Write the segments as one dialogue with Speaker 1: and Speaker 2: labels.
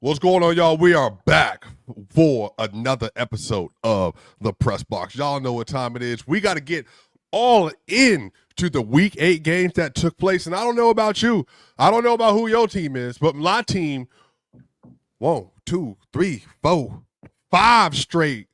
Speaker 1: What's going on, y'all? We are back for another episode of the Press Box. Y'all know what time it is. We got to get all in to the Week 8 games that took place. And I don't know about you. I don't know about who your team is, but my team, 1, 2, 3, 4, 5 straight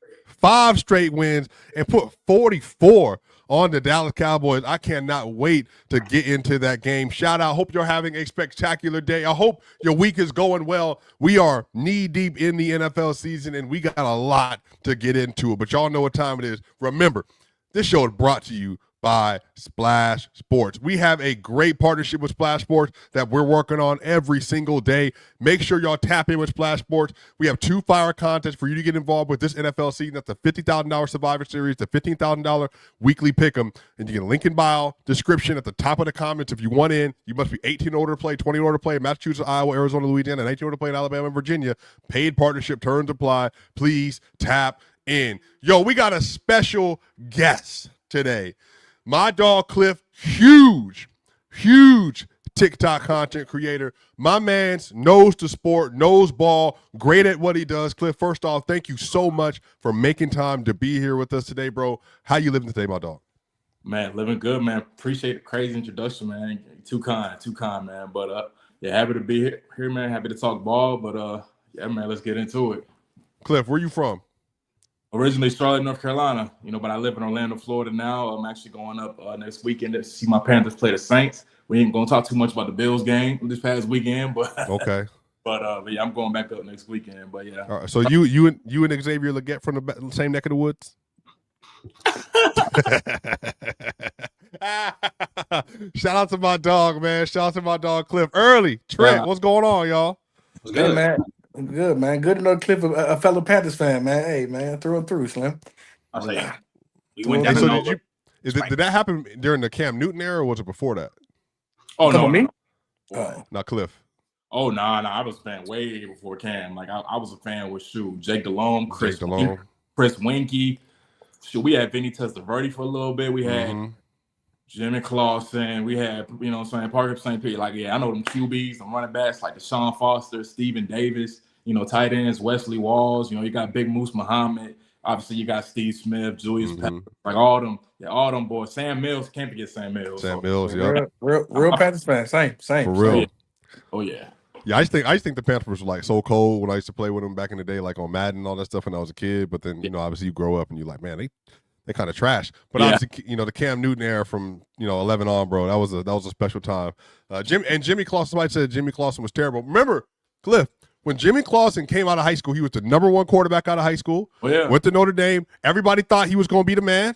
Speaker 1: wins and put 44 on the Dallas Cowboys. I cannot wait to get into that game. Shout out. Hope you're having a spectacular day. I hope your week is going well. We are knee deep in the NFL season, and we got a lot to get into. But y'all know what time it is. Remember, this show is brought to you by Splash Sports. We have a great partnership with Splash Sports that we're working on every single day. Make sure y'all tap in with Splash Sports. We have 2 fire contests for you to get involved with this NFL season. That's the $50,000 Survivor Series, the $15,000 Weekly Pick'em. And you get a link in bio, description at the top of the comments. If you want in, you must be 18 in order to play, 20 in order to play in Massachusetts, Iowa, Arizona, Louisiana, and 18 in order to play in Alabama and Virginia. Paid partnership terms apply. Please tap in. Yo, we got a special guest today. My dog Cliff, huge TikTok content creator. My man's knows the sport, knows ball, great at what he does. Cliff, first off, thank you so much for making time to be here with us today, bro. How you living today, my dog?
Speaker 2: Man, living good, man. Appreciate the crazy introduction, man. Too kind, man. But yeah, happy to be here, man. Happy to talk ball. But yeah, man, let's get into it.
Speaker 1: Cliff, where you from?
Speaker 2: Originally Charlotte, North Carolina, but I live in Orlando, Florida now. I'm actually going up next weekend to see my Panthers play the Saints. We ain't gonna talk too much about the Bills game this past weekend, but
Speaker 1: okay.
Speaker 2: but yeah, I'm going back up next weekend. But yeah.
Speaker 1: All right, so you and Xavier Legette from the same neck of the woods? Shout out to my dog, man. Shout out to my dog Cliff. Early Trent, what's going on, y'all?
Speaker 3: What's good, man? Good, man. Good to know Cliff, a fellow Panthers fan, man. Hey, man, through and through, Slim.
Speaker 4: I'll say
Speaker 1: we went down. So did that happen during the Cam Newton era, or was it before that?
Speaker 2: Oh no,
Speaker 3: me?
Speaker 1: Not Cliff.
Speaker 2: Oh no, I was a fan way before Cam. Like I was a fan with Jake Delhomme, Chris Winkie. Shoot, we had Vinny Testaverde for a little bit. We had Jimmy Clausen. We had, Parker St. Pierre. Like, yeah, I know them QBs, them running backs like Deshaun Foster, Stephen Davis, tight ends, Wesley Walls. You got Big Moose Muhammad. Obviously, you got Steve Smith, Julius Peppers, like all them boys. Sam Mills, can't forget Sam Mills.
Speaker 1: Mills, yeah.
Speaker 3: Real Panthers fan. Same.
Speaker 1: For real.
Speaker 2: Oh, yeah.
Speaker 1: Yeah, I just think the Panthers were like so cold when I used to play with them back in the day, like on Madden and all that stuff when I was a kid. But then, obviously you grow up and you're like, man, they kind of trash. But obviously, the Cam Newton era from 11 on, bro, that was a special time. Jimmy Clausen, somebody said Jimmy Clausen was terrible. Remember, Cliff, when Jimmy Clausen came out of high school, he was the number 1 quarterback out of high school.
Speaker 2: Oh, yeah.
Speaker 1: Went to Notre Dame. Everybody thought he was going to be the man.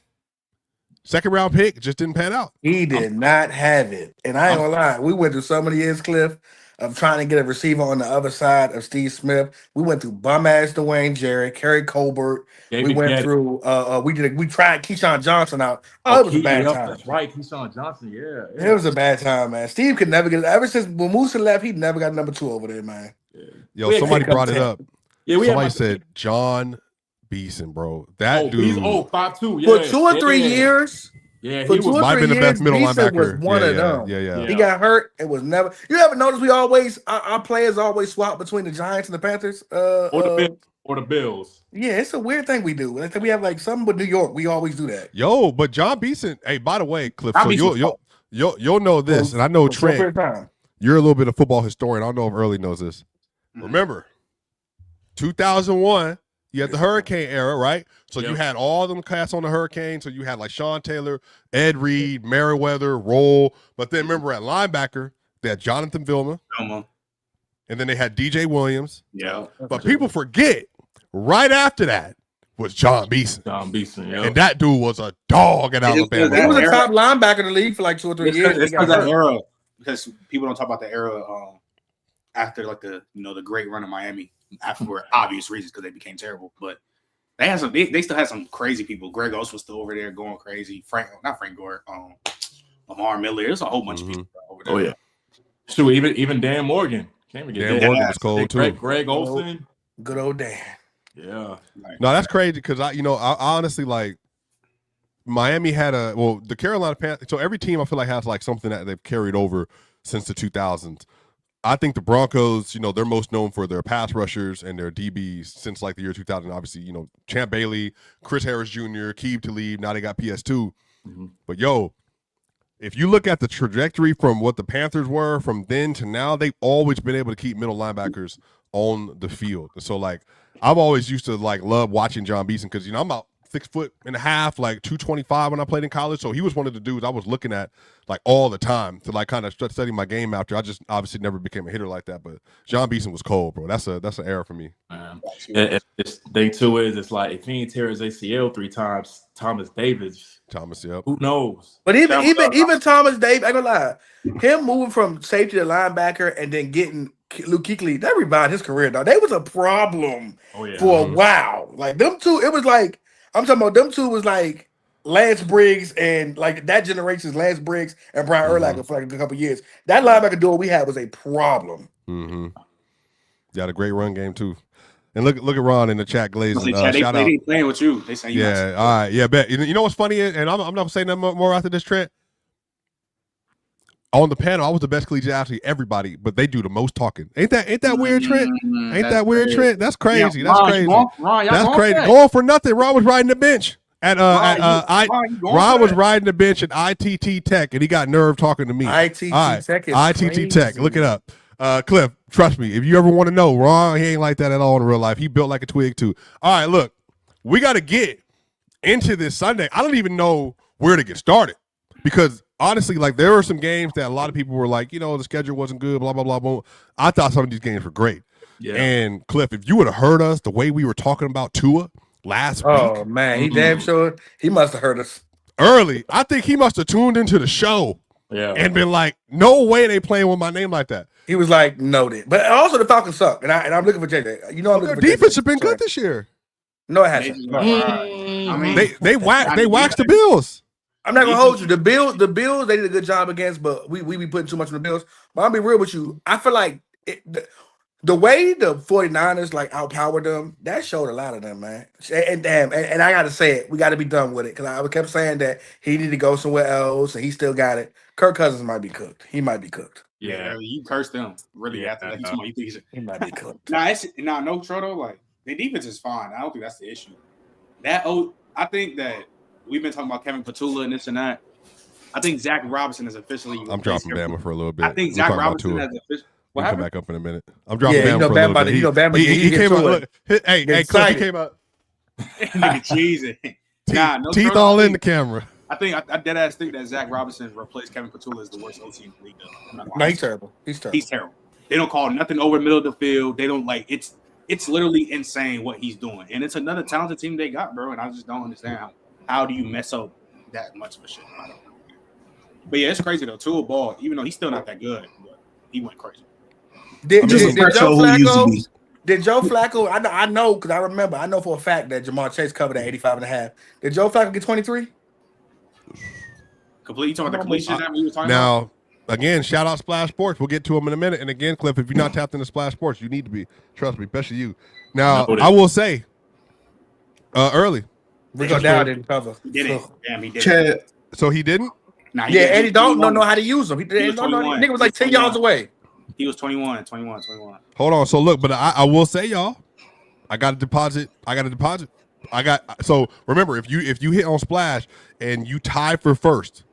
Speaker 1: 2nd round pick, just didn't pan out.
Speaker 3: He did not have it. And I ain't gonna lie, we went through so many years, Cliff, of trying to get a receiver on the other side of Steve Smith. We went through bum-ass Dwayne Jarrett, Kerry Colbert. We tried Keyshawn Johnson out. Oh, it was a bad time.
Speaker 2: That's right, Keyshawn Johnson, yeah.
Speaker 3: It was a bad time, man. Steve could never get it. Ever since when Musa left, he never got number 2 over there, man.
Speaker 2: Yeah.
Speaker 1: Yo, somebody brought it up.
Speaker 2: Yeah,
Speaker 1: somebody said John Beeson, bro. That dude.
Speaker 2: He's 5'2". Yeah.
Speaker 3: For 2 or 3 years.
Speaker 2: Yeah,
Speaker 1: he might have been the best middle linebacker.
Speaker 3: Was one of them.
Speaker 1: Yeah.
Speaker 3: He got hurt. It was never. You ever notice our players always swap between the Giants and the Panthers?
Speaker 2: Or the Bills.
Speaker 3: Yeah, it's a weird thing we do. I think we have like something with New York. We always do that.
Speaker 1: Yo, but John Beeson. Hey, by the way, Cliff. So you'll know this, and I know Trent. You're a little bit of football historian. I don't know if Early knows this. Remember, 2001. You had the Hurricane era, right? So you had all them cats on the Hurricane. So you had like Sean Taylor, Ed Reed, Merriweather, Roll. But then remember at linebacker, they had Jonathan Vilma. And then they had DJ Williams.
Speaker 4: Yeah.
Speaker 1: But people forget, right after that was John Beeson.
Speaker 2: Yeah.
Speaker 1: And that dude was a dog at Alabama.
Speaker 3: He was a top linebacker in the league for like 2 or 3 years.
Speaker 4: It's because that era. Because people don't talk about the era after like the great run of Miami. For obvious reasons, because they became terrible, but they had they still had some crazy people. Greg Oates was still over there going crazy. Not Frank Gore, Lamar Miller. There's a whole bunch of people over there.
Speaker 2: Oh yeah, so even Dan Morgan. Can't forget
Speaker 1: Dan Morgan was cold too.
Speaker 2: Greg Olsen,
Speaker 3: good old Dan.
Speaker 2: Yeah,
Speaker 1: no, that's crazy because I honestly like Miami had the Carolina Panthers. So every team I feel like has like something that they've carried over since the 2000s. I think the Broncos, they're most known for their pass rushers and their DBs since like the year 2000. Obviously, Champ Bailey, Chris Harris Jr., Keeb Talib. Now they got PS2.
Speaker 2: Mm-hmm.
Speaker 1: But if you look at the trajectory from what the Panthers were from then to now, they've always been able to keep middle linebackers on the field. So like, I've always used to like love watching John Beeson because I'm about 6'1.5", like 225 when I played in college. So he was one of the dudes I was looking at like all the time to like kind of study my game after. I just obviously never became a hitter like that, but John Beeson was cold, bro. That's an error for me.
Speaker 2: Thing too is it's like if he ain't tear his ACL 3 times, Thomas Davis.
Speaker 1: Yep.
Speaker 2: Who knows?
Speaker 3: But even Thomas Davis, I ain't gonna lie, him moving from safety to linebacker and then getting Luke Kuechly, that revived his career, dog. They was a problem for a while. Like them two, it was like I'm talking about them two was like Lance Briggs and like that generation's Lance Briggs and Brian Urlacher for like a couple years. That linebacker duo we had was a problem.
Speaker 1: Mm-hmm. Got a great run game too. And look at Ron in the chat glazing.
Speaker 4: They
Speaker 1: shout out.
Speaker 4: playing with you. They saying
Speaker 1: yeah. All right. Yeah. Bet. You know what's funny is, and I'm not gonna say nothing more after this, Trent. On the panel, I was the best collegiate athlete, everybody, but they do the most talking. Ain't that weird, Trent? Ain't that weird, Trent? That's crazy.
Speaker 4: Yeah,
Speaker 1: that's
Speaker 4: Ron,
Speaker 1: crazy.
Speaker 4: Ron,
Speaker 1: that's crazy. Going for nothing. Ron was riding the bench at Ron was riding the bench at ITT Tech, and he got nerve talking to me.
Speaker 3: ITT Tech is
Speaker 1: ITT
Speaker 3: crazy.
Speaker 1: Tech. Look it up. Cliff, trust me. If you ever want to know, Ron, he ain't like that at all in real life. He built like a twig too. All right, look, we got to get into this Sunday. I don't even know where to get started because honestly, like there were some games that a lot of people were like, the schedule wasn't good, blah, blah, blah, blah. I thought some of these games were great. Yeah. And Cliff, if you would have heard us the way we were talking about Tua last week.
Speaker 3: Oh, man, he damn sure he must have heard us.
Speaker 1: Early. I think he must have tuned into the show and been like, no way they playing with my name like that.
Speaker 3: He was like, noted. But also the Falcons suck. And I'm looking for JJ. I'm looking for
Speaker 1: defense have been good this year.
Speaker 3: No, it hasn't.
Speaker 4: I mean,
Speaker 1: they waxed the Bills.
Speaker 3: I'm not gonna hold you. The Bills, they did a good job against, but we be putting too much on the Bills. But I'll be real with you. I feel like the way the 49ers like outpowered them, that showed a lot of them, man. And I gotta say it, we gotta be done with it. Because I kept saying that he need to go somewhere else and he still got it. Kirk Cousins might be cooked. He might be cooked.
Speaker 4: Yeah, you cursed them really after that. You think
Speaker 3: he might be cooked.
Speaker 4: No trouble. Like the defense is fine. I don't think that's the issue. I think that we've been talking about Kevin Patula and this and that. I think Zach Robinson is officially.
Speaker 1: I'm dropping Bama for a little bit.
Speaker 4: I think Zach Robinson has officially.
Speaker 1: We'll come back up in a minute. I'm dropping Bama for a little bit.
Speaker 3: Bama,
Speaker 1: he came out. Look, hey, Cliff, he came out.
Speaker 4: Nigga cheesing.
Speaker 1: Teeth all in the camera.
Speaker 4: I dead ass think that Zach Robinson replaced Kevin Patula as the worst OT in the league.
Speaker 3: No, he's terrible. He's terrible.
Speaker 4: They don't call nothing over the middle of the field. They don't like it's literally insane what he's doing. And it's another talented team they got, bro. And I just don't understand how do you mess up that much of a shit. I don't know. But yeah, it's crazy though. Tua ball, even though he's still not that good, but he went crazy.
Speaker 3: Did Joe Flacco? I know because I know for a fact that Jamar Chase covered at 85.5. Did Joe Flacco get 23?
Speaker 4: Complete. You talking about the completions that we were talking
Speaker 1: about? Now, again, shout out Splash Sports. We'll get to them in a minute. And again, Cliff, if you're not tapped into Splash Sports, you need to be. Trust me, especially you. Now, I will say, early.
Speaker 3: Rico Dowd didn't cover.
Speaker 4: He didn't. Damn, he didn't.
Speaker 1: So he didn't?
Speaker 4: Nah,
Speaker 3: yeah, Eddie Dalton don't know how to use them. Nigga was like 10 yards away.
Speaker 4: He was 21.
Speaker 1: Hold on. So look, but I will say, y'all, I got a deposit. So remember, if you hit on Splash and you tie for first,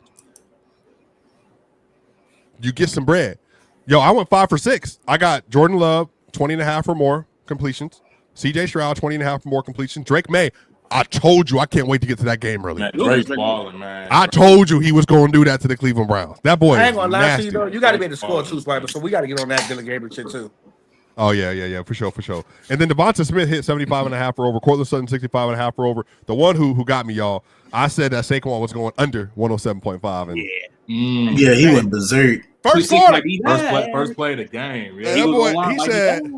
Speaker 1: you get some bread. Yo, I went 5 for 6. I got Jordan Love 20.5 or more completions. CJ Stroud 20.5 or more completions. Drake May. I told you I can't wait to get to that game early.
Speaker 2: Man, Drake's balling, man.
Speaker 1: I told you he was going to do that to the Cleveland Browns. That boy
Speaker 3: I ain't gonna lie
Speaker 1: nasty.
Speaker 3: to you though. You got to be able to score too, Swiper. So we got to get on that Dylan Gabriel shit too.
Speaker 1: Oh yeah, for sure. And then Devonta Smith hit 75.5 or over. Cortland Sutton 65.5 or over. The one who got me, y'all. I said that Saquon was going under 107.5. And
Speaker 5: yeah, he went berserk.
Speaker 1: First quarter,
Speaker 2: first play of the game. Yeah,
Speaker 1: that boy, he said.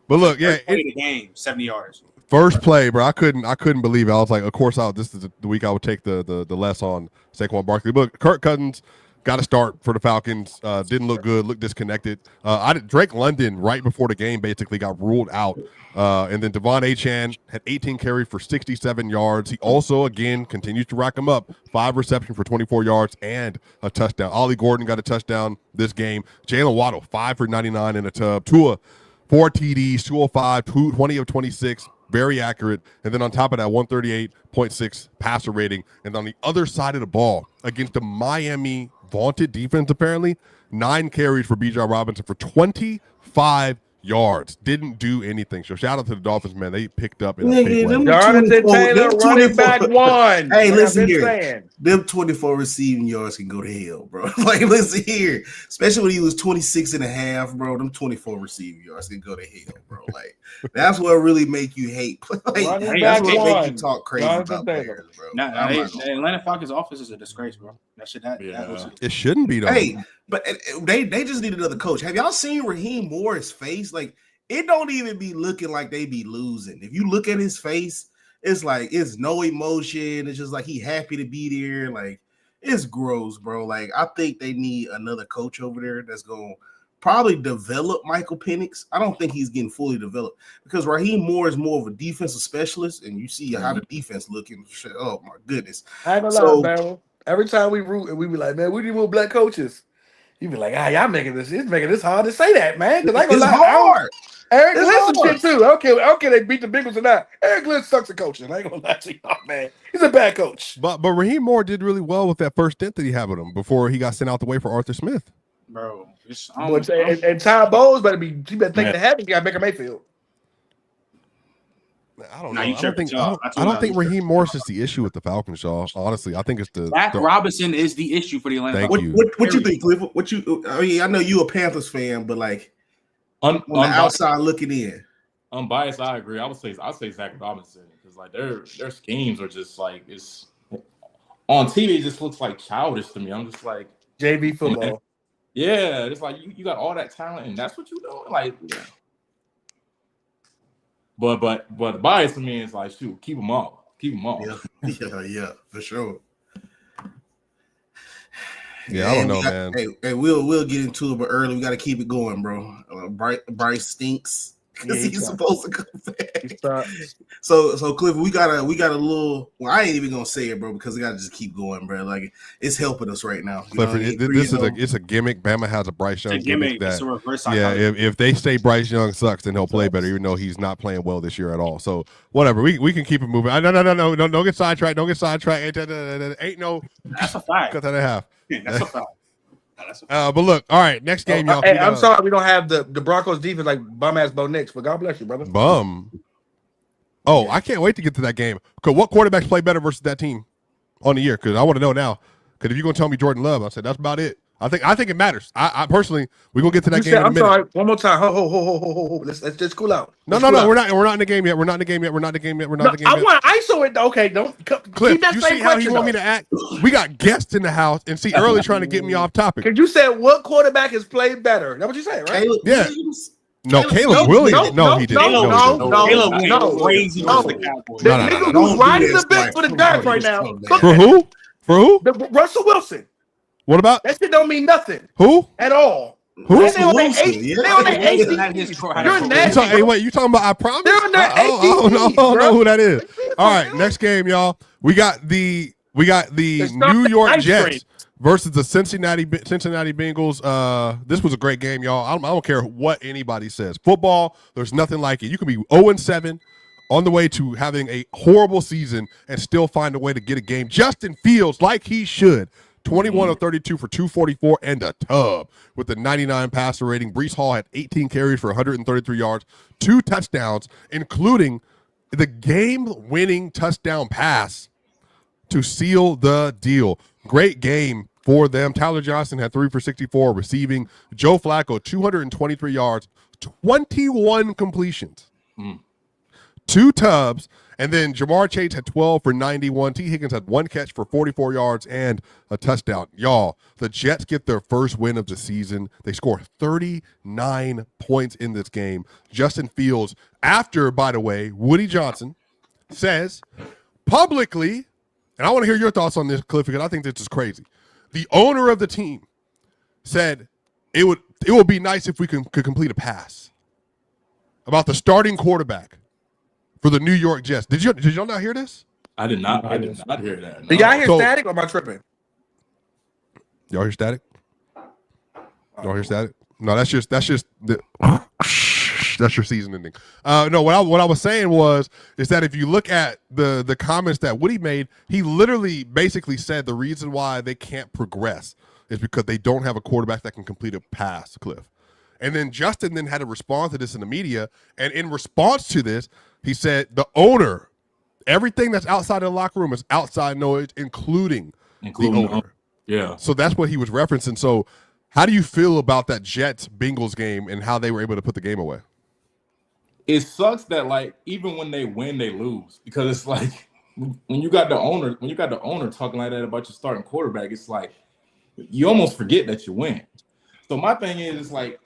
Speaker 1: But look, yeah,
Speaker 4: the game 70 yards.
Speaker 1: First play, bro. I couldn't believe it. I was like, of course, this is the week I would take the less on Saquon Barkley. But Kirk Cousins got to start for the Falcons. Didn't look good, looked disconnected. Drake London, right before the game, basically got ruled out. And then Devon Achane had 18 carries for 67 yards. He also, again, continues to rack them up. 5 receptions for 24 yards and a touchdown. Ollie Gordon got a touchdown this game. Jalen Waddle, 5 for 99 in a tub. Tua, 4 TDs, 205, 20 of 26. Very accurate. And then on top of that, 138.6 passer rating. And on the other side of the ball, against the Miami vaunted defense, apparently, 9 carries for Bijan Robinson for 25 yards. Didn't do anything. So shout out to the Dolphins, man. They picked up in a big way.
Speaker 3: Jonathan Taylor, running back 1.
Speaker 5: Hey, listen here. Them 24 receiving yards can go to hell, bro. Like, listen here. Especially when he was 26 and a half, bro. Them 24 receiving yards can go to hell, bro. Like, that's what really make you hate. Like, that's what make you talk crazy about players, bro.
Speaker 4: The Atlanta Falcons offense is a disgrace, bro.
Speaker 1: It shouldn't be, though.
Speaker 5: Hey, but they just need another coach. Have y'all seen Raheem Morris' face? Like, it don't even be looking like they be losing. If you look at his face, it's like it's no emotion. It's just like he happy to be there. Like, it's gross, bro. Like, I think they need another coach over there that's going to probably develop Michael Penix. I don't think he's getting fully developed because Raheem Moore is more of a defensive specialist, and you see how the defense looking. Oh, my goodness.
Speaker 3: I ain't gonna lie, man. Every time we root, and we be like, man, we need more black coaches. You be like, y'all making this. It's making this hard to say that, man. Because I ain't gonna lie,
Speaker 5: hard.
Speaker 3: Eric Glenn shit too. Okay, they beat the Bengals or not. Eric Glenn sucks at coaching. I ain't gonna lie to you, man. He's a bad coach.
Speaker 1: But Raheem Moore did really well with that first stint that he had with him before he got sent out the way for Arthur Smith.
Speaker 4: Bro,
Speaker 3: and Ty Bowles better be. He better think to have it. You got Baker Mayfield.
Speaker 1: I don't know. I don't think Raheem Morris is the issue with the Falcons, y'all. Honestly, I think it's
Speaker 4: Zach Robinson is the issue for the Atlanta
Speaker 1: Falcons.
Speaker 5: What you think, Cliff? I know you a Panthers fan, but like on the outside looking in.
Speaker 2: Unbiased, I agree. I'd say Zach Robinson because like their schemes are just like it's on TV. It just looks like childish to me. I'm just like
Speaker 3: JV football.
Speaker 2: Man, yeah, it's like you got all that talent and that's what you doing. Like, yeah. But the bias to me is like, shoot, keep them up.
Speaker 5: Yeah, for sure.
Speaker 1: Yeah, I don't know, man.
Speaker 5: Hey, we'll get into it, but early we got to keep it going, bro. Bryce stinks because he's supposed to come back. So Cliff, we got a little. Well, I ain't even gonna say it, bro, because we got to just keep going, bro. Like it's helping us right now.
Speaker 1: Clifford, it's a gimmick. Bama has a Bryce Young gimmick.
Speaker 4: It's a reverse
Speaker 1: if they say Bryce Young sucks, then he'll play better, even though he's not playing well this year at all. So whatever, we can keep it moving. No, don't get sidetracked. Don't get sidetracked. Ain't no.
Speaker 4: That's a fact.
Speaker 1: Cut that in half.
Speaker 4: That's a fact.
Speaker 1: But look, all right, next game, y'all.
Speaker 3: Hey, I'm sorry we don't have the Broncos defense like bum ass Bo Nix, but God bless you, brother.
Speaker 1: Bum. Oh, I can't wait to get to that game. Cause what quarterbacks play better versus that team on the year? Because I want to know now. Because if you're gonna tell me Jordan Love, I said that's about it. I think it matters. I personally, we're gonna get to that game in a minute.
Speaker 3: I'm sorry. One more time. Ho. Let's just cool out.
Speaker 1: No. We're not in the game yet. We're not in the game yet.
Speaker 3: I want to ISO it. Okay, don't
Speaker 1: Cliff,
Speaker 3: keep that
Speaker 1: you
Speaker 3: same
Speaker 1: see how you want me
Speaker 3: though.
Speaker 1: to act? We got guests in the house, and see early trying to get me off topic.
Speaker 3: Because you said what quarterback has played better? That's what you said, right?
Speaker 1: Yeah. No, Caleb Williams. No, he didn't.
Speaker 3: No.
Speaker 4: Crazy.
Speaker 3: The nigga who's riding the bench for the Giants right now.
Speaker 1: For who?
Speaker 3: Russell Wilson.
Speaker 1: What about
Speaker 3: that? Shit don't mean nothing.
Speaker 1: Who?
Speaker 3: At all.
Speaker 1: Who?
Speaker 3: They on their AC. You're nasty.
Speaker 1: Hey, wait, you talking about I promise?
Speaker 3: They're on their AC.
Speaker 1: I don't know who that is. All right, next game, y'all. We got the New York Jets versus the Cincinnati Bengals. This was a great game, y'all. I don't care what anybody says. Football, there's nothing like it. You can be 0-7 on the way to having a horrible season and still find a way to get a game. Justin Fields, like he should. 21 of 32 for 244 and a tub with the 99 passer rating. Breece Hall had 18 carries for 133 yards, 2 touchdowns, including the game-winning touchdown pass to seal the deal. Great game for them. Tyler Johnson had 3 for 64 receiving. Joe Flacco, 223 yards, 21 completions, 2 tubs. And then Jamar Chase had 12 for 91. T. Higgins had 1 catch for 44 yards and a touchdown. Y'all, the Jets get their first win of the season. They score 39 points in this game. Justin Fields, after, by the way, Woody Johnson says publicly, and I want to hear your thoughts on this, Cliff, because I think this is crazy. The owner of the team said it would be nice if we could complete a pass about the starting quarterback for the New York Jets. Did y'all not hear this?
Speaker 2: I did not hear that. No.
Speaker 3: Did y'all hear static or am I tripping?
Speaker 1: Y'all hear static? Y'all hear static? No, that's just the that's your season ending. No, what I was saying is that if you look at the comments that Woody made, he literally basically said the reason why they can't progress is because they don't have a quarterback that can complete a pass, Cliff. And then Justin then had to respond to this in the media, and in response to this, he said the owner, everything that's outside of the locker room is outside noise, including the owner.
Speaker 2: Yeah.
Speaker 1: So that's what he was referencing. So how do you feel about that Jets-Bengals game and how they were able to put the game away?
Speaker 2: It sucks that, like, even when they win, they lose. Because it's like when you got the owner talking like that about your starting quarterback, it's like you almost forget that you win. So my thing is like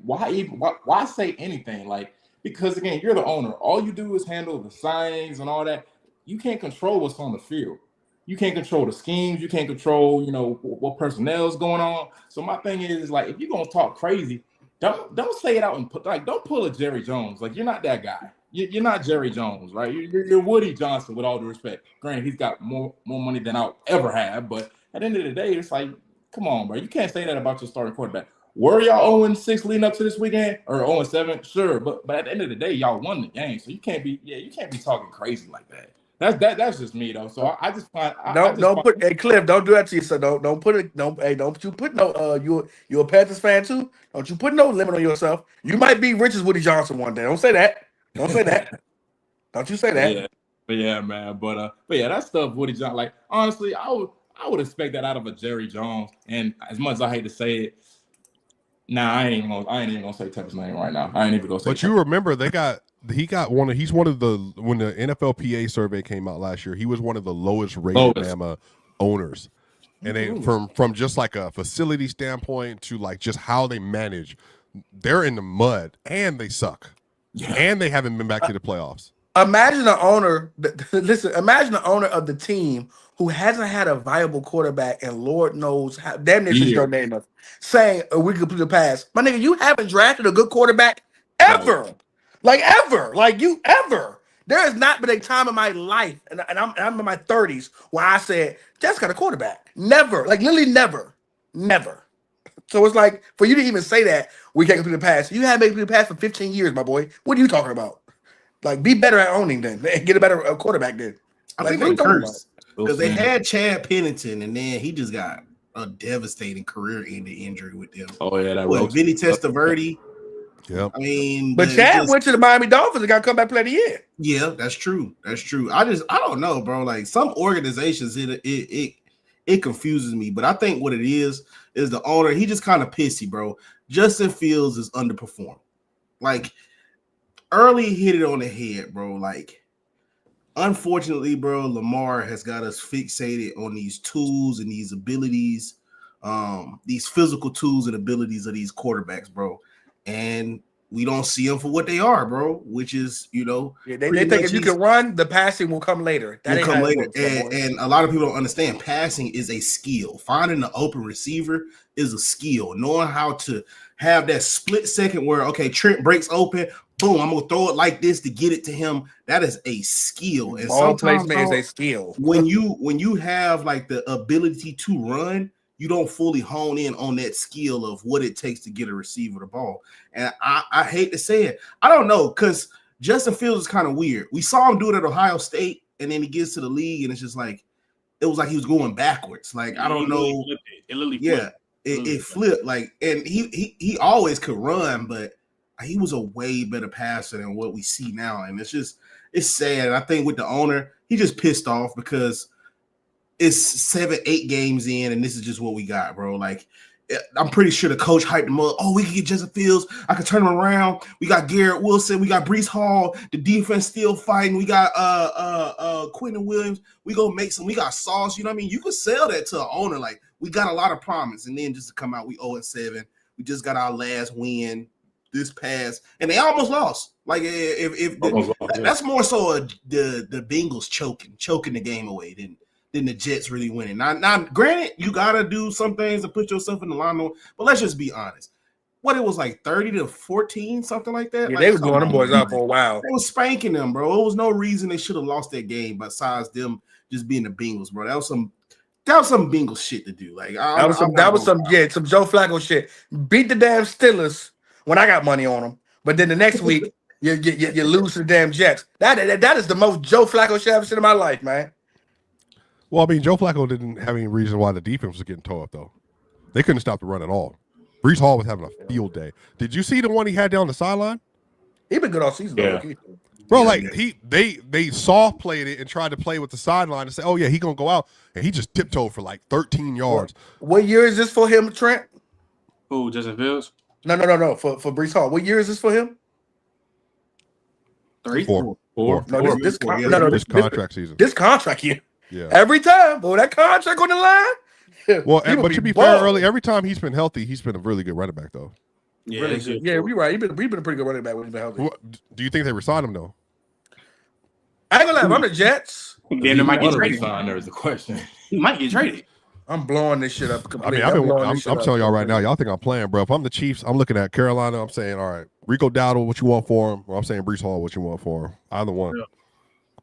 Speaker 2: why say anything? Like, because again, you're the owner. All you do is handle the signings and all that. You can't control what's on the field. You can't control the schemes. You can't control, what personnel is going on. So my thing is, like, if you're gonna talk crazy, don't say it out and don't pull a Jerry Jones. Like, you're not that guy. You're not Jerry Jones, right? You're Woody Johnson, with all due respect. Granted, he's got more money than I'll ever have, but at the end of the day, it's like, come on, bro. You can't say that about your starting quarterback. Were y'all 0-6 leading up to this weekend, or 0-7? Sure, but at the end of the day, y'all won the game, so you can't be talking crazy like that. That's just me though. So I just find
Speaker 3: Hey Cliff, don't do that to yourself. Don't you put no you a Panthers fan too? Don't you put no limit on yourself. You might be rich as Woody Johnson one day. Don't say that. Don't say that. Don't you say that.
Speaker 2: Yeah. But yeah, man. But yeah, that stuff Woody Johnson. Like, honestly, I would expect that out of a Jerry Jones. And as much as I hate to say it, I ain't even gonna say Texas name right now. I ain't even gonna say.
Speaker 1: But you remember he's one of the, when the NFLPA survey came out last year, he was one of the lowest rated Bama owners. And they from just like a facility standpoint to like just how they manage, they're in the mud and they suck. Yeah. And they haven't been back to the playoffs.
Speaker 3: Imagine the owner. Imagine the owner of the team who hasn't had a viable quarterback, and Lord knows how damn near since your name up, saying we could complete a pass. My nigga, you haven't drafted a good quarterback ever, ever. There has not been a time in my life, and I'm in my 30s, where I said Jets got a quarterback. Never, like literally never. So it's like, for you to even say that we can't complete a pass, you haven't complete a pass for 15 years, my boy. What are you talking about? Like, be better at owning then, and get a better quarterback then.
Speaker 5: I think they cursed because they had Chad Pennington, and then he just got a devastating career-ending injury with them.
Speaker 2: Oh yeah, that was
Speaker 5: Vinny Testaverde.
Speaker 1: Yeah,
Speaker 5: I mean,
Speaker 3: but Chad went to the Miami Dolphins and got to come back play the year.
Speaker 5: Yeah, that's true. I don't know, bro. Like, some organizations, it confuses me. But I think what it is the owner. He just kind of pissy, bro. Justin Fields is underperformed. Like, early hit it on the head, bro. Like, unfortunately, bro, Lamar has got us fixated on these tools and these abilities, these physical tools and abilities of these quarterbacks, bro. And we don't see them for what they are, bro, which is,
Speaker 3: they think if you can run, the passing will come later.
Speaker 5: That will come later. And a lot of people don't understand passing is a skill. Finding the open receiver is a skill. Knowing how to have that split second where, okay, Trent breaks open, boom, I'm going to throw it like this to get it to him. That is a skill. And
Speaker 3: ball placement is a skill.
Speaker 5: When you have like the ability to run, you don't fully hone in on that skill of what it takes to get a receiver the ball. And I hate to say it. I don't know, because Justin Fields is kind of weird. We saw him do it at Ohio State, and then he gets to the league, and it's just like, it was like he was going backwards. Like, I don't know. It flipped. Like, and he always could run, but he was a way better passer than what we see now. And it's sad. I think with the owner, he just pissed off because it's 7-8 games in, and this is just what we got, bro. Like, I'm pretty sure the coach hyped him up. Oh, we can get Justin Fields. I can turn him around. We got Garrett Wilson. We got Breece Hall. The defense still fighting. We got Quentin Williams. We gonna make some. We got Sauce. You know what I mean? You could sell that to an owner. Like, we got a lot of promise, and then just to come out, we 0-7. We just got our last win this past, and they almost lost. Like, if that's more so the Bengals choking the game away than than the Jets really winning. Now, granted, you gotta do some things to put yourself in the line, but let's just be honest. What it was like 30-14, something like that.
Speaker 3: Yeah,
Speaker 5: like,
Speaker 3: they was blowing them boys out for a while.
Speaker 5: They was spanking them, bro. There was no reason they should have lost that game besides them just being the Bengals, bro. That was some Bengals shit to do. Like
Speaker 3: that was some Joe Flacco shit. Beat the damn Steelers when I got money on them, but then the next week you lose to the damn Jets. That is the most Joe Flacco shit I've ever seen in my life, man.
Speaker 1: Well, I mean, Joe Flacco didn't have any reason why the defense was getting tore up, though. They couldn't stop the run at all. Breece Hall was having a field day. Did you see the one he had down the sideline?
Speaker 3: He been good all season,
Speaker 1: bro. They soft played it and tried to play with the sideline and say, "Oh yeah, he gonna go out," and he just tiptoed for like 13 yards.
Speaker 3: What year is this for him, Trent?
Speaker 4: Who, Justin Fields?
Speaker 3: No. For Breece Hall. What year is this for him?
Speaker 4: 3?
Speaker 1: 4.
Speaker 3: No, this
Speaker 1: contract season.
Speaker 3: This contract year.
Speaker 1: Yeah.
Speaker 3: Every time, boy, that contract on the line.
Speaker 1: Well, but to be fair, early every time he's been healthy, he's been a really good running back, though.
Speaker 4: Yeah,
Speaker 3: really good. Yeah, you're right. He's been a pretty good running back when he's been healthy.
Speaker 1: Well, do you think they resign him though?
Speaker 3: I ain't gonna lie. If I'm the Jets,
Speaker 4: then it might get traded.
Speaker 2: There's the question.
Speaker 4: He might get traded.
Speaker 3: I'm blowing this shit up.
Speaker 1: Completely. I mean, I'm telling y'all right now, y'all think I'm playing, bro. If I'm the Chiefs, I'm looking at Carolina. I'm saying, all right, Rico Dowdle, what you want for him? Or I'm saying Breece Hall, what you want for him? Either one. Yeah.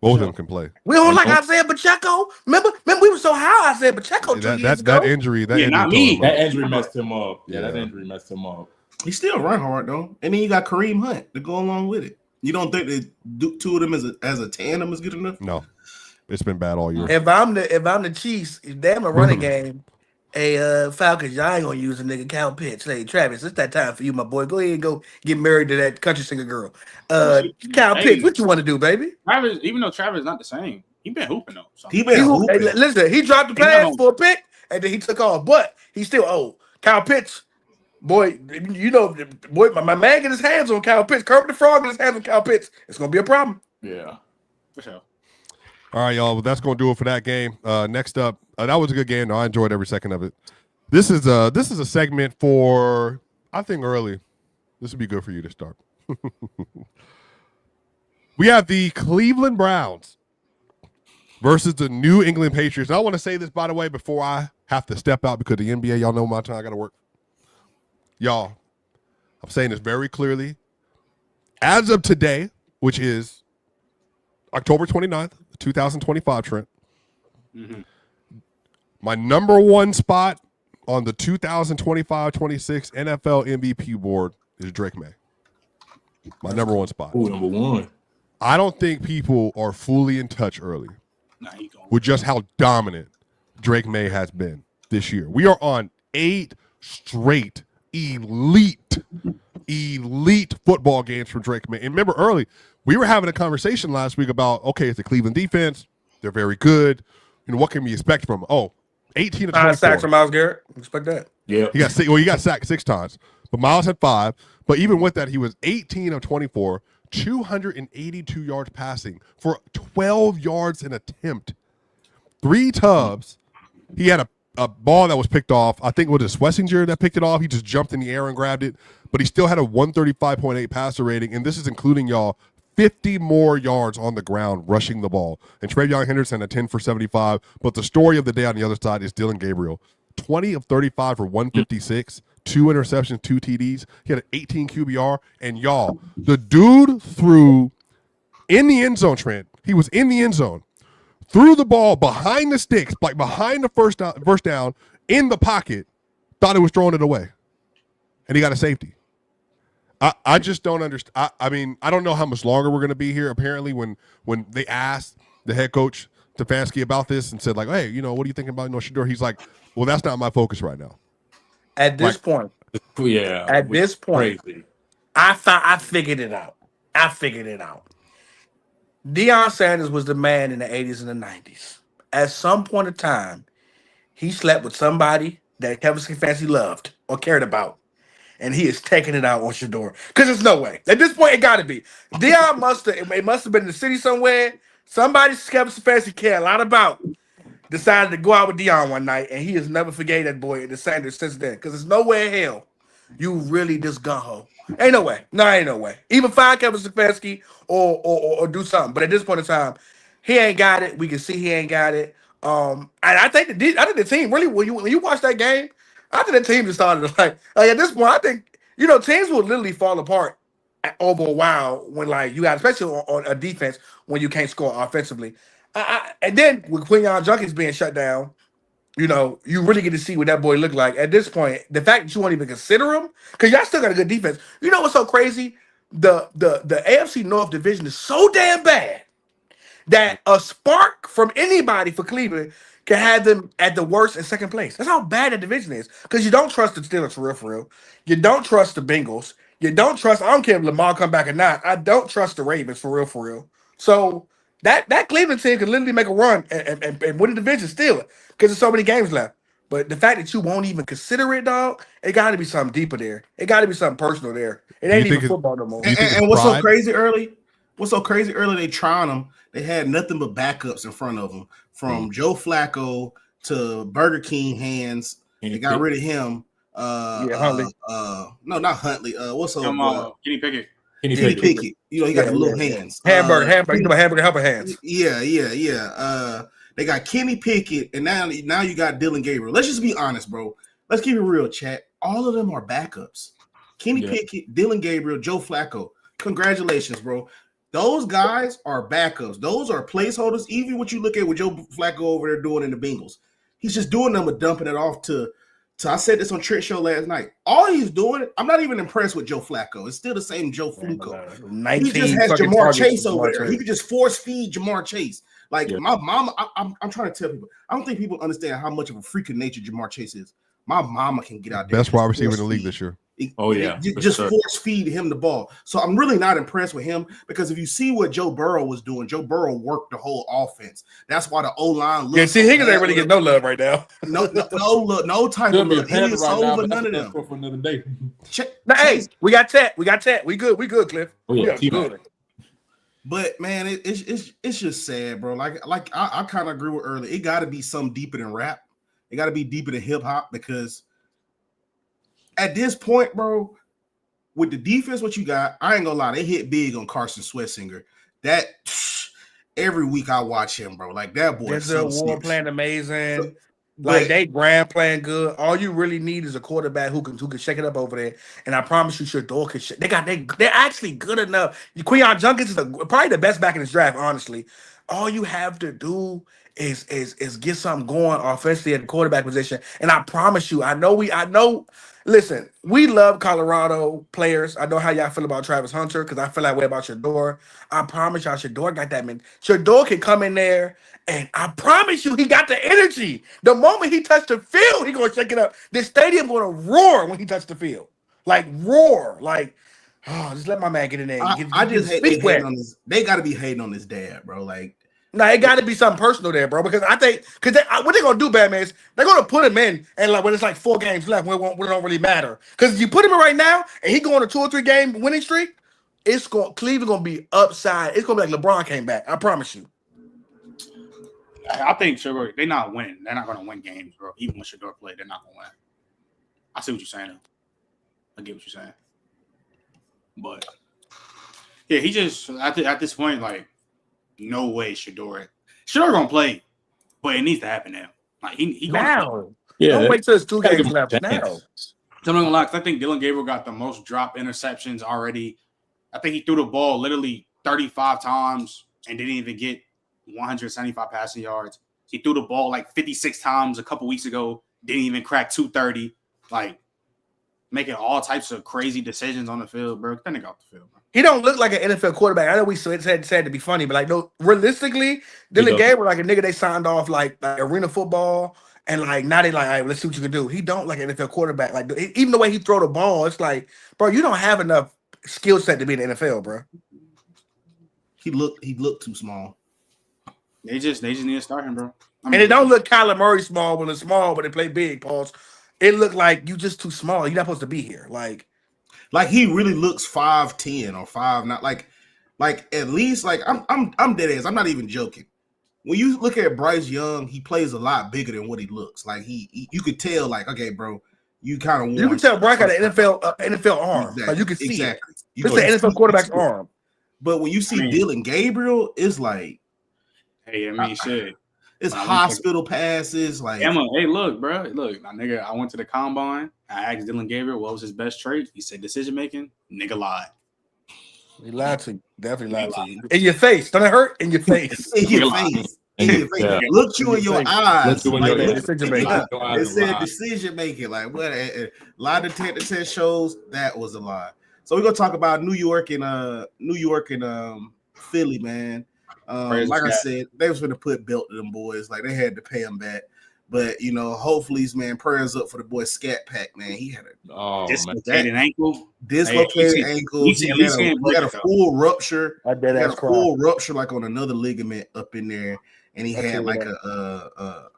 Speaker 1: Both of them can play.
Speaker 3: We don't like Isaiah Pacheco. Remember we were so high Isaiah Pacheco 2 years ago.
Speaker 1: That injury.
Speaker 2: That injury messed him up. Yeah, that injury messed him up.
Speaker 5: He still run hard though, and then you got Kareem Hunt to go along with it. You don't think that two of them as a tandem is good enough?
Speaker 1: No, it's been bad all year.
Speaker 3: If I'm the Chiefs, if they have a running game, hey Falcons, y'all ain't gonna use a nigga Cal Pitts. Hey Travis, it's that time for you, my boy. Go ahead and go get married to that country singer girl. Cal Pitts, what you want to do, baby?
Speaker 4: Travis, even though Travis is not the same, he been hooping though. So.
Speaker 3: He listen, he dropped the pass for a pick, and then he took off, but he's still old. Cal Pitts. Boy, you know, boy, my man get his hands on Kyle Pitts. Kermit the Frog get his hands on Kyle Pitts. It's gonna be a problem.
Speaker 2: Yeah,
Speaker 4: for sure.
Speaker 1: All right, y'all. Well, that's gonna do it for that game. Next up, that was a good game. Though. I enjoyed every second of it. This is a segment for I think early. This would be good for you to start. We have the Cleveland Browns versus the New England Patriots. And I want to say this, by the way, before I have to step out because the NBA, y'all know my time. I got to work. Y'all, I'm saying this very clearly. As of today, which is October 29th, 2025, Trent, my number one spot on the 2025-26 NFL MVP board is Drake May. My number one spot.
Speaker 2: Ooh, number one.
Speaker 1: I don't think people are fully in touch early with just how dominant Drake May has been this year. We are on 8 straight elite football games from Drake May. And remember early, we were having a conversation last week about, okay, it's the Cleveland defense. They're very good. You know, what can we expect from them? Oh, 18 to 24.
Speaker 3: Sacks from Myles Garrett. Expect that.
Speaker 1: Yeah. He got sacked 6 times, but Myles had 5. But even with that, he was 18 of 24, 282 yards passing for 12 yards an attempt. 3 tubs. He had a ball that was picked off. I think it was Schlesinger that picked it off. He just jumped in the air and grabbed it. But he still had a 135.8 passer rating. And this is including, y'all, 50 more yards on the ground rushing the ball. And Travion Henderson at 10 for 75. But the story of the day on the other side is Dylan Gabriel. 20 of 35 for 156. 2 interceptions, 2 TDs. He had an 18 QBR. And, y'all, the dude threw in the end zone, Trent. He was in the end zone. Threw the ball behind the sticks, like behind the first down in the pocket, thought it was throwing it away. And he got a safety. I just don't understand. I mean, I don't know how much longer we're going to be here. Apparently, when they asked the head coach, Stefanski, about this and said, like, hey, you know, what are you thinking about Shador? He's like, well, that's not my focus right now.
Speaker 3: At this point.
Speaker 2: Yeah.
Speaker 3: At this point,
Speaker 2: crazy.
Speaker 3: I figured it out. Deion Sanders was the man in the 80s and the 90s. At some point in time, he slept with somebody that Kevin Stefanski loved or cared about, and he is taking it out on Shador. Because there's no way. At this point, it got to be. Deion must have been in the city somewhere. Somebody Kevin Stefanski cared a lot about decided to go out with Deion one night, and he has never forgave that boy in the Sanders since then. Because there's no way in hell you really this gung-ho. Ain't no way. No, ain't no way. Even fire Kevin Stefanski or do something. But at this point in time, he ain't got it. We can see he ain't got it. And I think the team really when you watch that game, I think the team just started to like at this point. I think teams will literally fall apart over a while when like you got especially on a defense when you can't score offensively. And then with Quinyon Junkies being shut down, you really get to see what that boy looked like. At this point, the fact that you won't even consider him, because y'all still got a good defense. You know what's so crazy? The AFC North division is so damn bad that a spark from anybody for Cleveland can have them at the worst and second place. That's how bad the division is. Because you don't trust the Steelers for real. You don't trust the Bengals. You don't trust, I don't care if Lamar come back or not. I don't trust the Ravens for real. So that Cleveland team can literally make a run and win the division still because there's so many games left. But the fact that you won't even consider it, dog, it got to be something deeper there. It got to be something personal there. It ain't even football no more.
Speaker 5: And what's so crazy early? They trying them. They had nothing but backups in front of them, from Joe Flacco to Burger King hands. They got rid of him.
Speaker 3: Huntley.
Speaker 5: No, not Huntley. What's up?
Speaker 2: Kenny Pickett.
Speaker 5: Kenny Pickett. He got the little hands.
Speaker 3: Hamburger. Hamburger helper hands.
Speaker 5: Yeah. They got Kenny Pickett, and now you got Dylan Gabriel. Let's just be honest, bro. Let's keep it real, chat. All of them are backups. Kenny Pickett, Dylan Gabriel, Joe Flacco. Congratulations, bro. Those guys are backups. Those are placeholders. Even what you look at with Joe Flacco over there doing in the Bengals, he's just doing them and dumping it off to. I said this on Trent Show last night. All he's doing, I'm not even impressed with Joe Flacco. It's still the same Joe Flacco. He just has Jamar Chase over there. He could just force feed Jamar Chase. Like my mama, I'm trying to tell people. I don't think people understand how much of a freak of nature Jamar Chase is. My mama can get out there.
Speaker 1: Best wide receiver in the league this year.
Speaker 5: Just force feed him the ball. So I'm really not impressed with him because if you see what Joe Burrow was doing, Joe Burrow worked the whole offense. That's why the O-line looks.
Speaker 3: Yeah, see, Higgins ain't really getting no love right now.
Speaker 5: No type of love. He is over none of them.
Speaker 2: For another day.
Speaker 3: Hey, we got Ted. We good, Cliff. Good.
Speaker 5: But man, it's just sad, bro. Like I kind of agree with earlier. It got to be something deeper than rap. It got to be deeper than hip hop because. At this point, bro, with the defense, what you got, I ain't gonna lie, they hit big on Carson Schwarzenegger. That every week I watch him, bro. Like that boy.
Speaker 3: Denzel Ward playing amazing. Like they Graham playing good. All you really need is a quarterback who can shake it up over there. And I promise you, Shador can shake. They're actually good enough. Quinyon Junkies is probably the best back in this draft, honestly. All you have to do is get something going offensively at the quarterback position. And I promise you, I know. Listen, we love Colorado players. I know how y'all feel about Travis Hunter because I feel that way about Shador. I promise y'all, Shador got that man. Shador can come in there, and I promise you, he got the energy. The moment he touched the field, he gonna shake it up. This stadium gonna roar when he touched the field, like roar, like. Oh, just let my man get in there.
Speaker 5: I just hate they hating on this. They got to be hating on his dad, bro. Like.
Speaker 3: No, it got to be something personal there, bro. Because I think, what they're gonna do, Batman, is they're gonna put him in, and like when it's like 4 games left, when it don't really matter. Because you put him in right now, and he go on a 2 or 3 game winning streak, Cleveland gonna be upside. It's gonna be like LeBron came back. I promise you.
Speaker 4: I think Shador, they're not winning. They're not gonna win games, bro. Even when Shador played, they're not gonna win. I see what you're saying, though. I get what you're saying, but yeah, he just at this point, like. No way, Shador gonna play, but it needs to happen now. Like he
Speaker 3: now. Don't wait till it's 2 games left now.
Speaker 4: I'm not gonna lie, because I think Dylan Gabriel got the most drop interceptions already. I think he threw the ball literally 35 times and didn't even get 175 passing yards. He threw the ball like 56 times a couple weeks ago, didn't even crack 230. Like making all types of crazy decisions on the field, bro. Then they got off the field, bro.
Speaker 3: He don't look like an NFL quarterback. I know we said to be funny, but like no, realistically, Dylan Gabriel like a nigga they signed off like arena football, and like now they like, all right, let's see what you can do. He don't like an NFL quarterback. Like even the way he throw the ball, it's like, bro, you don't have enough skill set to be in the NFL, bro.
Speaker 5: He looked too small.
Speaker 4: They just need to start him, bro.
Speaker 3: And it don't look Kyler Murray small when it's small, but they play big, Pauls. It looked like you just too small. You're not supposed to be here. Like
Speaker 5: he really looks 5'10" or 5'9", like at least like I'm dead ass. I'm not even joking. When you look at Bryce Young, he plays a lot bigger than what he looks. Like he you could tell like, okay, bro, you kind of
Speaker 3: you can tell Bryce got an NFL arm.
Speaker 5: Exactly.
Speaker 3: Like you can see
Speaker 5: exactly.
Speaker 3: This is the NFL quarterback's arm.
Speaker 5: But when you see Dylan Gabriel, it's like,
Speaker 4: hey, I mean, shit.
Speaker 5: It's hospital passes. Like,
Speaker 4: Emma, hey, look, bro. Look, my nigga, I went to the combine. I asked Dylan Gabriel what was his best trait. He said decision making. Nigga lied.
Speaker 3: He lied to you. Definitely lied to you. In your face. Don't it hurt? In your face.
Speaker 5: In your face. In your face.
Speaker 2: Yeah.
Speaker 5: Look you in your eyes.
Speaker 2: Look you in your
Speaker 3: decision making.
Speaker 5: It said decision making. Like, what? Lie detector test shows that was a lie. So we're gonna talk about New York and Philly, man. Like I said, they was gonna put belt to them boys. Like, they had to pay them back. But hopefully, man, prayers up for the boy Scat Pack, man. He had a
Speaker 4: dislocated ankle.
Speaker 5: Dislocated ankle. He had a full rupture.
Speaker 3: I bet that's
Speaker 5: full rupture, like on another ligament up in there, and he had like it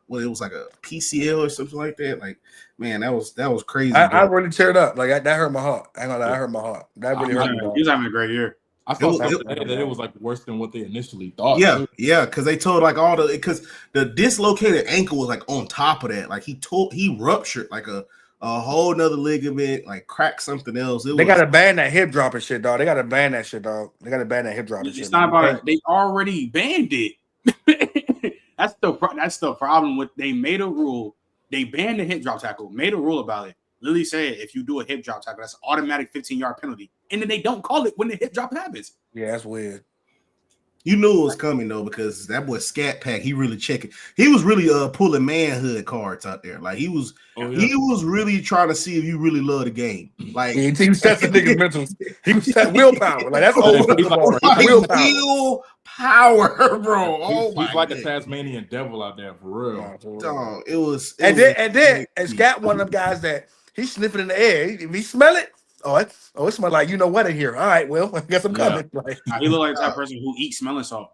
Speaker 5: was like a PCL or something like that. Like, man, that was crazy.
Speaker 3: I really teared up. Like, that hurt my heart. I ain't gonna lie, that hurt my heart. That really hurt me.
Speaker 4: He was having a great year.
Speaker 2: I thought that it was like worse than what they initially thought.
Speaker 5: Yeah, because they told like because the dislocated ankle was like on top of that. Like, he ruptured like a whole nother ligament, like cracked something else.
Speaker 3: They gotta ban that hip dropping shit, dog. They gotta ban that shit, dog. They gotta ban that hip dropping shit.
Speaker 4: It's not about it. They already banned it. That's the problem with they made a rule. They banned the hip drop tackle, made a rule about it. Literally said if you do a hip drop tackle, that's an automatic 15-yard penalty. And then they don't call it when the hip drop happens.
Speaker 3: Yeah, that's weird.
Speaker 5: You knew it was coming though, because that boy Scat Pack, he really checking. He was really pulling manhood cards out there. Like, he was really trying to see if you really love the game. Like,
Speaker 3: he was testing niggas' mental. He was testing willpower. Like, that's old
Speaker 5: willpower, bro.
Speaker 2: He's like a Tasmanian devil out there for real.
Speaker 5: Dog, it was.
Speaker 3: And Scat one of them guys that he's sniffing in the air. If he smell it, it smells like what in here. All right, well, I guess I'm coming. Like,
Speaker 4: he look like the type of person who eats smelling salt.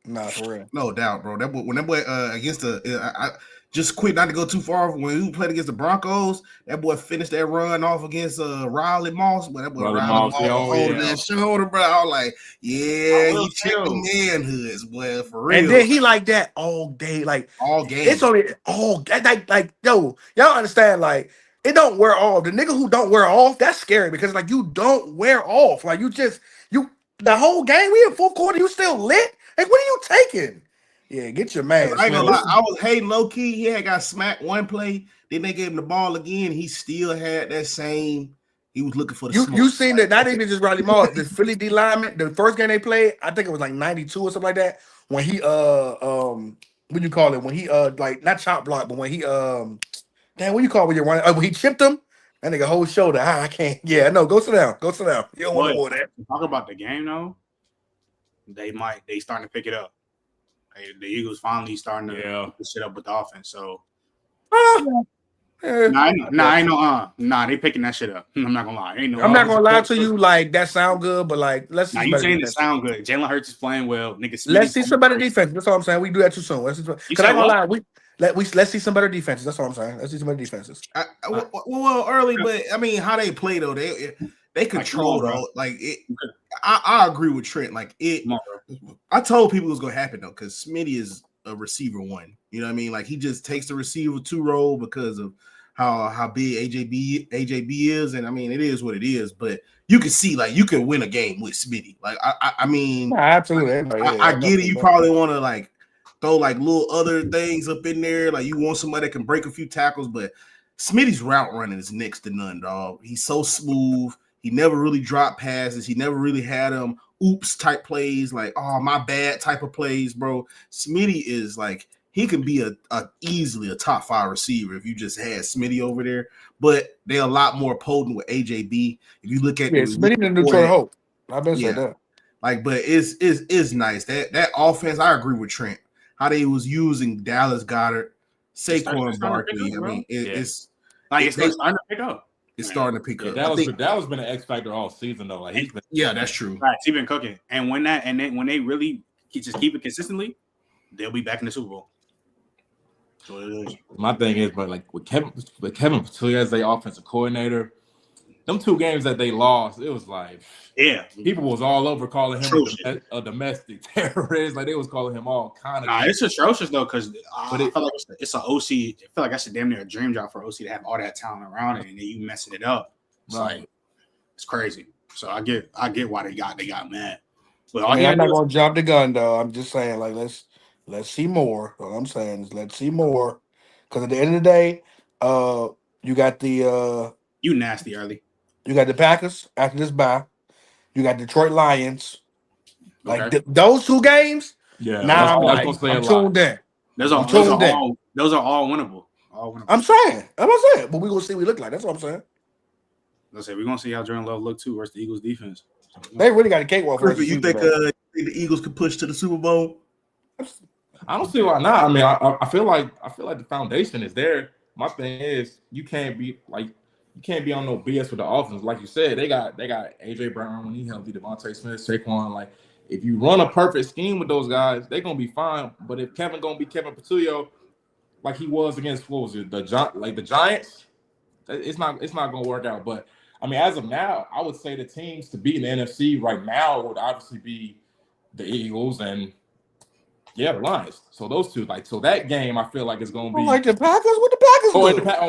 Speaker 3: Nah, for real.
Speaker 5: No doubt, bro. When that boy against I just quit not to go too far. When he played against the Broncos, that boy finished that run off against Riley Moss. But that boy Riley Moss holding that shoulder, bro. I was like, he checked the manhoods, boy, for real.
Speaker 3: And then he like that all day, like
Speaker 5: all game.
Speaker 3: It's only all like yo, y'all understand? Like, it don't wear off. The nigga who don't wear off, that's scary, because like, you don't wear off. Like, you the whole game, we in fourth quarter, you still lit. Like, what are you taking? Yeah, get your man.
Speaker 5: I ain't gonna lie, I was hating low key. He had got smacked one play, then they gave him the ball again. He still had that same. He was looking for the smoke.
Speaker 3: You seen that? Not even just Riley Moss. The Philly D lineman, the first game they played, I think it was like 92 or something like that. When he what you call it? When he like not chop block, but when he what you call it when you're running? When he chipped him, that nigga whole shoulder. I can't. Yeah, no, go sit down. Go sit down. You don't want more of that.
Speaker 4: Talk about the game though. They starting to pick it up. The Eagles finally starting to pick shit up with the offense. So they picking that shit up. I'm not gonna lie.
Speaker 3: I'm not gonna lie to you. Like, that sound good, but like, let's see.
Speaker 4: You saying it sound good? Jalen Hurts is playing well. Niggas.
Speaker 3: Let's see some better defense. That's all I'm saying. We do that too soon. Because I ain't gonna lie. Let's see some better defenses. That's all I'm saying. Let's see some better defenses.
Speaker 5: Well, early, but I mean, how they play though, they control though. Like, it. I agree with Trent. Like, it. I told people it was gonna happen though, because Smitty is a receiver one. You know what I mean? Like, he just takes the receiver 2 role because of how big AJB is, and I mean, it is what it is. But you can see, like, you can win a game with Smitty. Like, I mean,
Speaker 3: absolutely.
Speaker 5: I get it. You probably want to like throw like little other things up in there. Like, you want somebody that can break a few tackles, but Smitty's route running is next to none, dog. He's so smooth. He never really dropped passes. He never really had oops type plays, like, oh, my bad type of plays, bro. Smitty is like, he can be easily a top 5 receiver if you just had Smitty over there. But they're a lot more potent with AJB. If you look at
Speaker 3: Smitty the new Troy Hope. I bet say that.
Speaker 5: Like, but it's nice. That offense, I agree with Trent. How they was using Dallas Goedert, Saquon Barkley. I mean, it's starting to pick up. It's starting to pick up.
Speaker 2: Dallas been an X factor all season though. Like, he's been.
Speaker 5: Yeah, that's true.
Speaker 4: Right, he's been cooking, and when they really just keep it consistently, they'll be back in the Super Bowl. So
Speaker 2: my thing is, but like with Kevin Patillia as their offensive coordinator, them 2 games that they lost, it was like, people was all over calling him a domestic terrorist. Like, they was calling him all kind of.
Speaker 4: It's atrocious though, because I feel like it's an OC. I feel like that's a damn near a dream job for OC to have all that talent around it, and then you messing it up. It's like, it's crazy. So I get why they got mad. But
Speaker 3: I'm not gonna jump the gun though. I'm just saying, like, let's Let's see more. All I'm saying is let's see more. Because at the end of the day, you got the
Speaker 4: You nasty early.
Speaker 3: you got the Packers after this bye. You got Detroit Lions. Like
Speaker 4: Okay.
Speaker 3: those 2 games.
Speaker 2: Yeah,
Speaker 3: Now
Speaker 2: that's gonna say a
Speaker 3: I'm
Speaker 2: lot.
Speaker 3: tuned in.
Speaker 4: Those
Speaker 3: I'm
Speaker 4: are
Speaker 3: tuned in.
Speaker 4: all winnable. All winnable.
Speaker 3: I'm saying. But we're gonna see what we look like. That's what I'm saying.
Speaker 4: Let's say we're gonna see how Jordan Love look too versus the Eagles defense.
Speaker 3: They really got a cakewalk for us.
Speaker 5: You think the Eagles could push to the Super Bowl?
Speaker 2: I don't see why not. I mean, I feel like the foundation is there. My thing is you can't be on no BS with the offense. Like you said, they got AJ Brown when he healthy, Devontae Smith, Saquon. Like if you run a perfect scheme with those guys, they're gonna be fine. But if Kevin gonna be Kevin Patullo, like he was against the Giants, it's not gonna work out. But I mean, as of now, I would say the teams to beat in the NFC right now would obviously be the Eagles and the Lions. So those two, so that game, I feel like it's gonna be
Speaker 3: like the Packers. What the Packers do?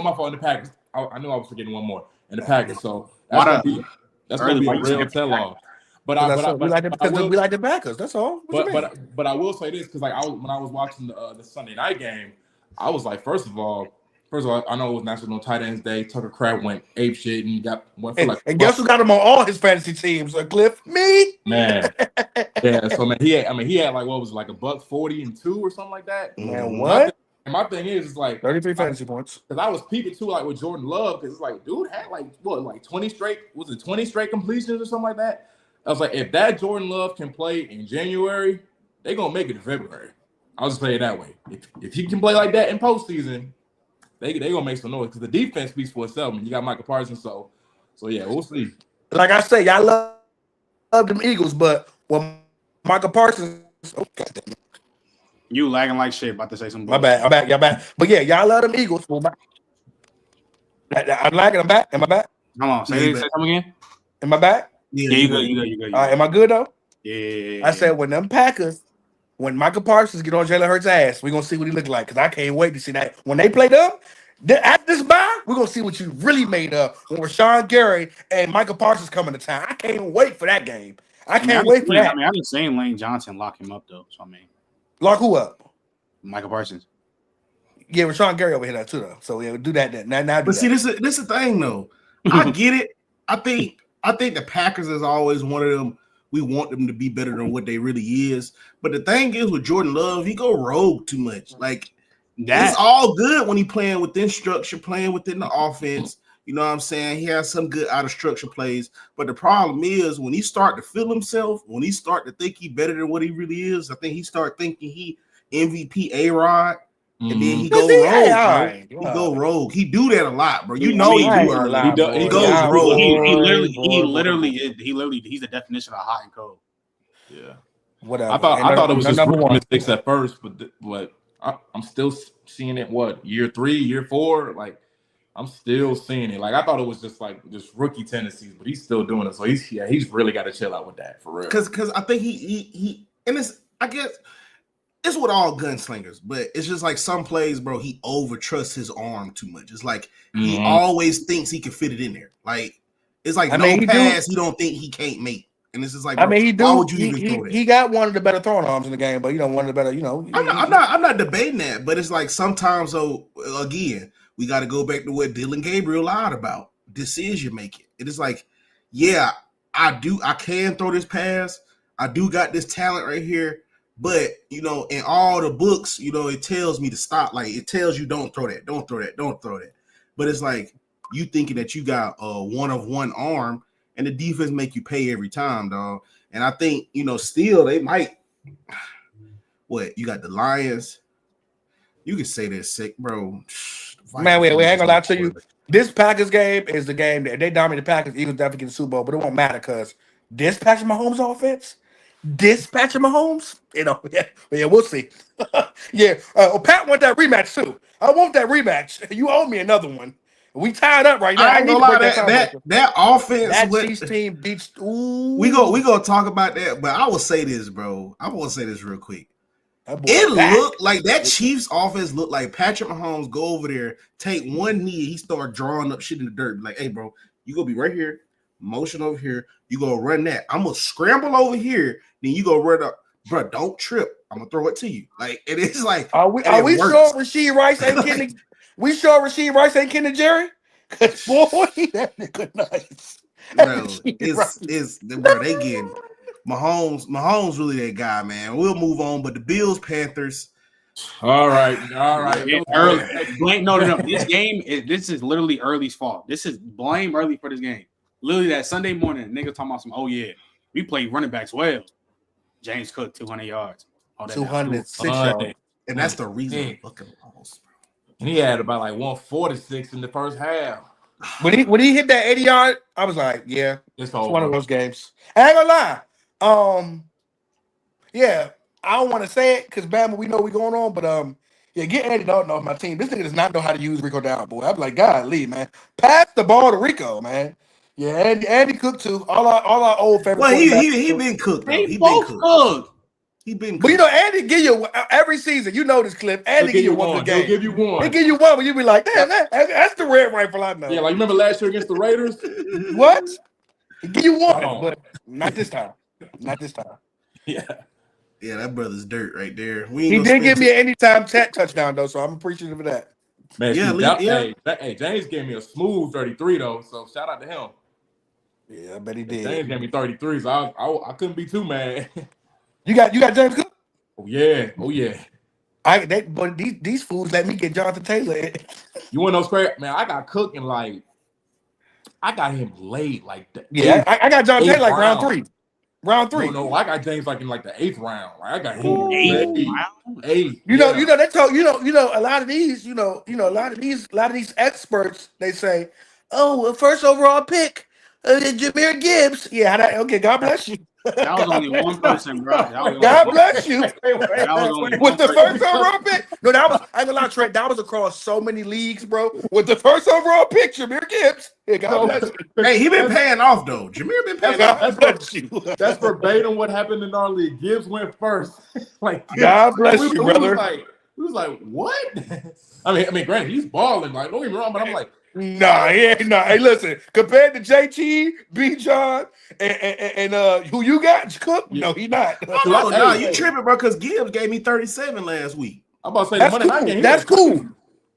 Speaker 2: My fault. In the Packers, I knew I was forgetting one more. In the Packers, so that's gonna be a real tell-off. But
Speaker 3: we like the Packers. That's all.
Speaker 2: But I will say this because when I was watching the Sunday night game, I was like, first of all, I know it was National Tight Ends Day. Tucker Kraft went ape shit and
Speaker 3: and guess who got him on all his fantasy teams? Cliff, me.
Speaker 2: Man, yeah. So man, he had like what was it, like $140 and 2 or something like that.
Speaker 3: Man, what?
Speaker 2: My thing is like
Speaker 3: 33 fantasy points.
Speaker 2: Because I was peeping too, like with Jordan Love, because it's like dude had like 20 straight completions or something like that. I was like, if that Jordan Love can play in January, they're gonna make it in February. I'll just play it that way. If he can play like that in postseason, they gonna make some noise because the defense speaks for itself. And you got Michael Parsons, so yeah, we'll see.
Speaker 3: Like I say, y'all love them Eagles, but when Michael Parsons,
Speaker 4: you lagging like shit. About to say something.
Speaker 3: My bad, y'all back. But yeah, y'all love them Eagles. I'm lagging. I'm back. Am I back?
Speaker 4: Come on, say something again.
Speaker 3: Am I back?
Speaker 4: Yeah, you good.
Speaker 3: All right, am I good though?
Speaker 4: Yeah.
Speaker 3: I said when them Packers. When Michael Parsons get on Jalen Hurts' ass, we're going to see what he look like because I can't wait to see that. When they play them, at this bye, we're going to see what you really made of when Rashawn Gary and Michael Parsons coming to town. I can't wait for that game. I can't wait for that.
Speaker 4: I mean, I'm just saying Lane Johnson lock him up, though. So, I mean.
Speaker 3: Lock who up?
Speaker 4: Michael Parsons.
Speaker 3: Yeah, Rashawn Gary over here now, too, though. So, yeah, we'll do that then. Now
Speaker 5: but see, this is the thing, though. I get it. I think the Packers is always one of them. We want them to be better than what they really is. But the thing is with Jordan Love, he go rogue too much. Like that's all good when he playing within structure, playing within the offense. You know what I'm saying? He has some good out of structure plays. But the problem is when he start to feel himself, when he start to think he better than what he really is, I think he start thinking he MVP A-Rod. And then he go rogue, bro. He go rogue. He do that a lot, bro. You know he do a lot. He goes rogue.
Speaker 4: He literally, he's the definition of hot and cold.
Speaker 2: Yeah.
Speaker 3: Whatever.
Speaker 2: I thought it was just rookie mistakes at first, but I'm still seeing it. What, year 3, year 4? Like I'm still seeing it. Like I thought it was just rookie tendencies, but he's still doing it. So he's really got to chill out with that for real.
Speaker 5: Because I think he and it's I guess. It's with all gunslingers, but it's just like some plays, bro, he over trusts his arm too much. It's like he always thinks he can fit it in there. Like it's like pass he don't think he can't make. And it's just like, bro, why would you even throw that?
Speaker 3: He got one of the better throwing arms in the game, but one of the better,
Speaker 5: I'm not debating that, but it's like sometimes, again, we got to go back to what Dylan Gabriel lied about. Decision making. It is like, yeah, I can throw this pass. I do got this talent right here. But, in all the books, it tells me to stop. Like, it tells you don't throw that, don't throw that, don't throw that. But it's like you thinking that you got a one-of-one arm, and the defense make you pay every time, dog. And I think, still they might – what, you got the Lions. You can say they're sick, bro.
Speaker 3: Man, we ain't going to lie to you. This Packers game is the game that they dominate the Packers. Eagles definitely get the Super Bowl, but it won't matter because this Patrick Mahomes offense – Patrick Mahomes, yeah, we'll see. Pat want that rematch too. I want that rematch. You owe me another one. We tied up right now.
Speaker 5: I ain't gonna lie, that offense,
Speaker 3: that Chiefs team beats. Ooh.
Speaker 5: We gonna talk about that, but I will say this, bro. I will say this real quick. It looked like that Chiefs offense looked like Patrick Mahomes go over there, take one knee, he start drawing up shit in the dirt. Like, hey, bro, you gonna be right here. Motion over here, you go run that. I'm gonna scramble over here, then you go run up. bro, don't trip. I'm gonna throw it to you. Like it is like.
Speaker 3: Are we sure Rasheed Rice ain't kidding? We sure Rasheed Rice ain't kidding Jerry? Cause boy, that nigga nice.
Speaker 5: Bro, bro, they getting Mahomes really that guy, man. We'll move on, but the Bills, Panthers.
Speaker 2: All right.
Speaker 4: Yeah, early. Blame, no. This is literally Early's fault. This is blame Early for this game. Literally that Sunday morning, nigga talking about some. Oh yeah, we played running backs well. James Cook 200 yards.
Speaker 3: 206 yards,
Speaker 5: and that's the reason fucking lost.
Speaker 2: And he had about like 146 in the first half.
Speaker 3: When he hit that 80-yard, I was like, yeah,
Speaker 2: it's
Speaker 3: one of those games. I ain't gonna lie. Yeah, I don't want to say it because Bama, we know we going on, but yeah, get Andy Dalton off my team. This nigga does not know how to use Rico down, boy. I'm like, golly, man, pass the ball to Rico, man. Yeah, Andy Cook too. All our old favorite.
Speaker 5: Well, he been cooked though. He been cooked. He been cooked.
Speaker 3: But you know, Andy give you every season. You know this clip. Andy give you one for the game.
Speaker 2: He'll give you one.
Speaker 3: He give you one, but you be like, damn, that's the red rifle I know.
Speaker 2: Yeah, like remember last year against the Raiders?
Speaker 3: What? He give you one, but not this time. Not this time.
Speaker 2: Yeah.
Speaker 5: Yeah, that brother's dirt right there.
Speaker 3: He did give me an anytime touchdown though, so I'm appreciative of that.
Speaker 2: Man, Hey, James gave me a smooth 33 though, so shout out to him.
Speaker 3: Yeah, I bet he did.
Speaker 2: James gave me 33, so I couldn't be too mad.
Speaker 3: You got James Cook?
Speaker 2: Oh yeah.
Speaker 3: But these fools let me get Jonathan Taylor.
Speaker 2: You want to know straight, man? I got Cook and I got him late, like the
Speaker 3: I got Jonathan Taylor like round three. Round 3.
Speaker 2: No, I got James like in like the 8th round. Like, I got him eight.
Speaker 3: You know, they talk. You know, a lot of these, a lot of these experts, they say, oh, first overall pick, Jahmyr Gibbs. Yeah, okay. God bless you.
Speaker 4: That was only one person, bro.
Speaker 3: God bless you. With the first overall pick. No, I ain't gonna lie, Trent. That was across so many leagues, bro. With the first overall pick, Jahmyr Gibbs. Yeah, God bless you.
Speaker 5: Hey, he been paying off though. Jahmyr been paying off.
Speaker 2: That's verbatim what happened in our league. Gibbs went first. Like
Speaker 3: God bless you, brother.
Speaker 2: We was like, what? I mean, granted, he's balling. Like, don't get me wrong, but I'm like.
Speaker 3: Nah. Hey, listen. Compared to JT, B. John, and who you got, Cook? No, he not.
Speaker 5: No, you tripping, bro? Because Gibbs gave me 37 last week.
Speaker 2: I'm about to say the money game.
Speaker 3: That's cool.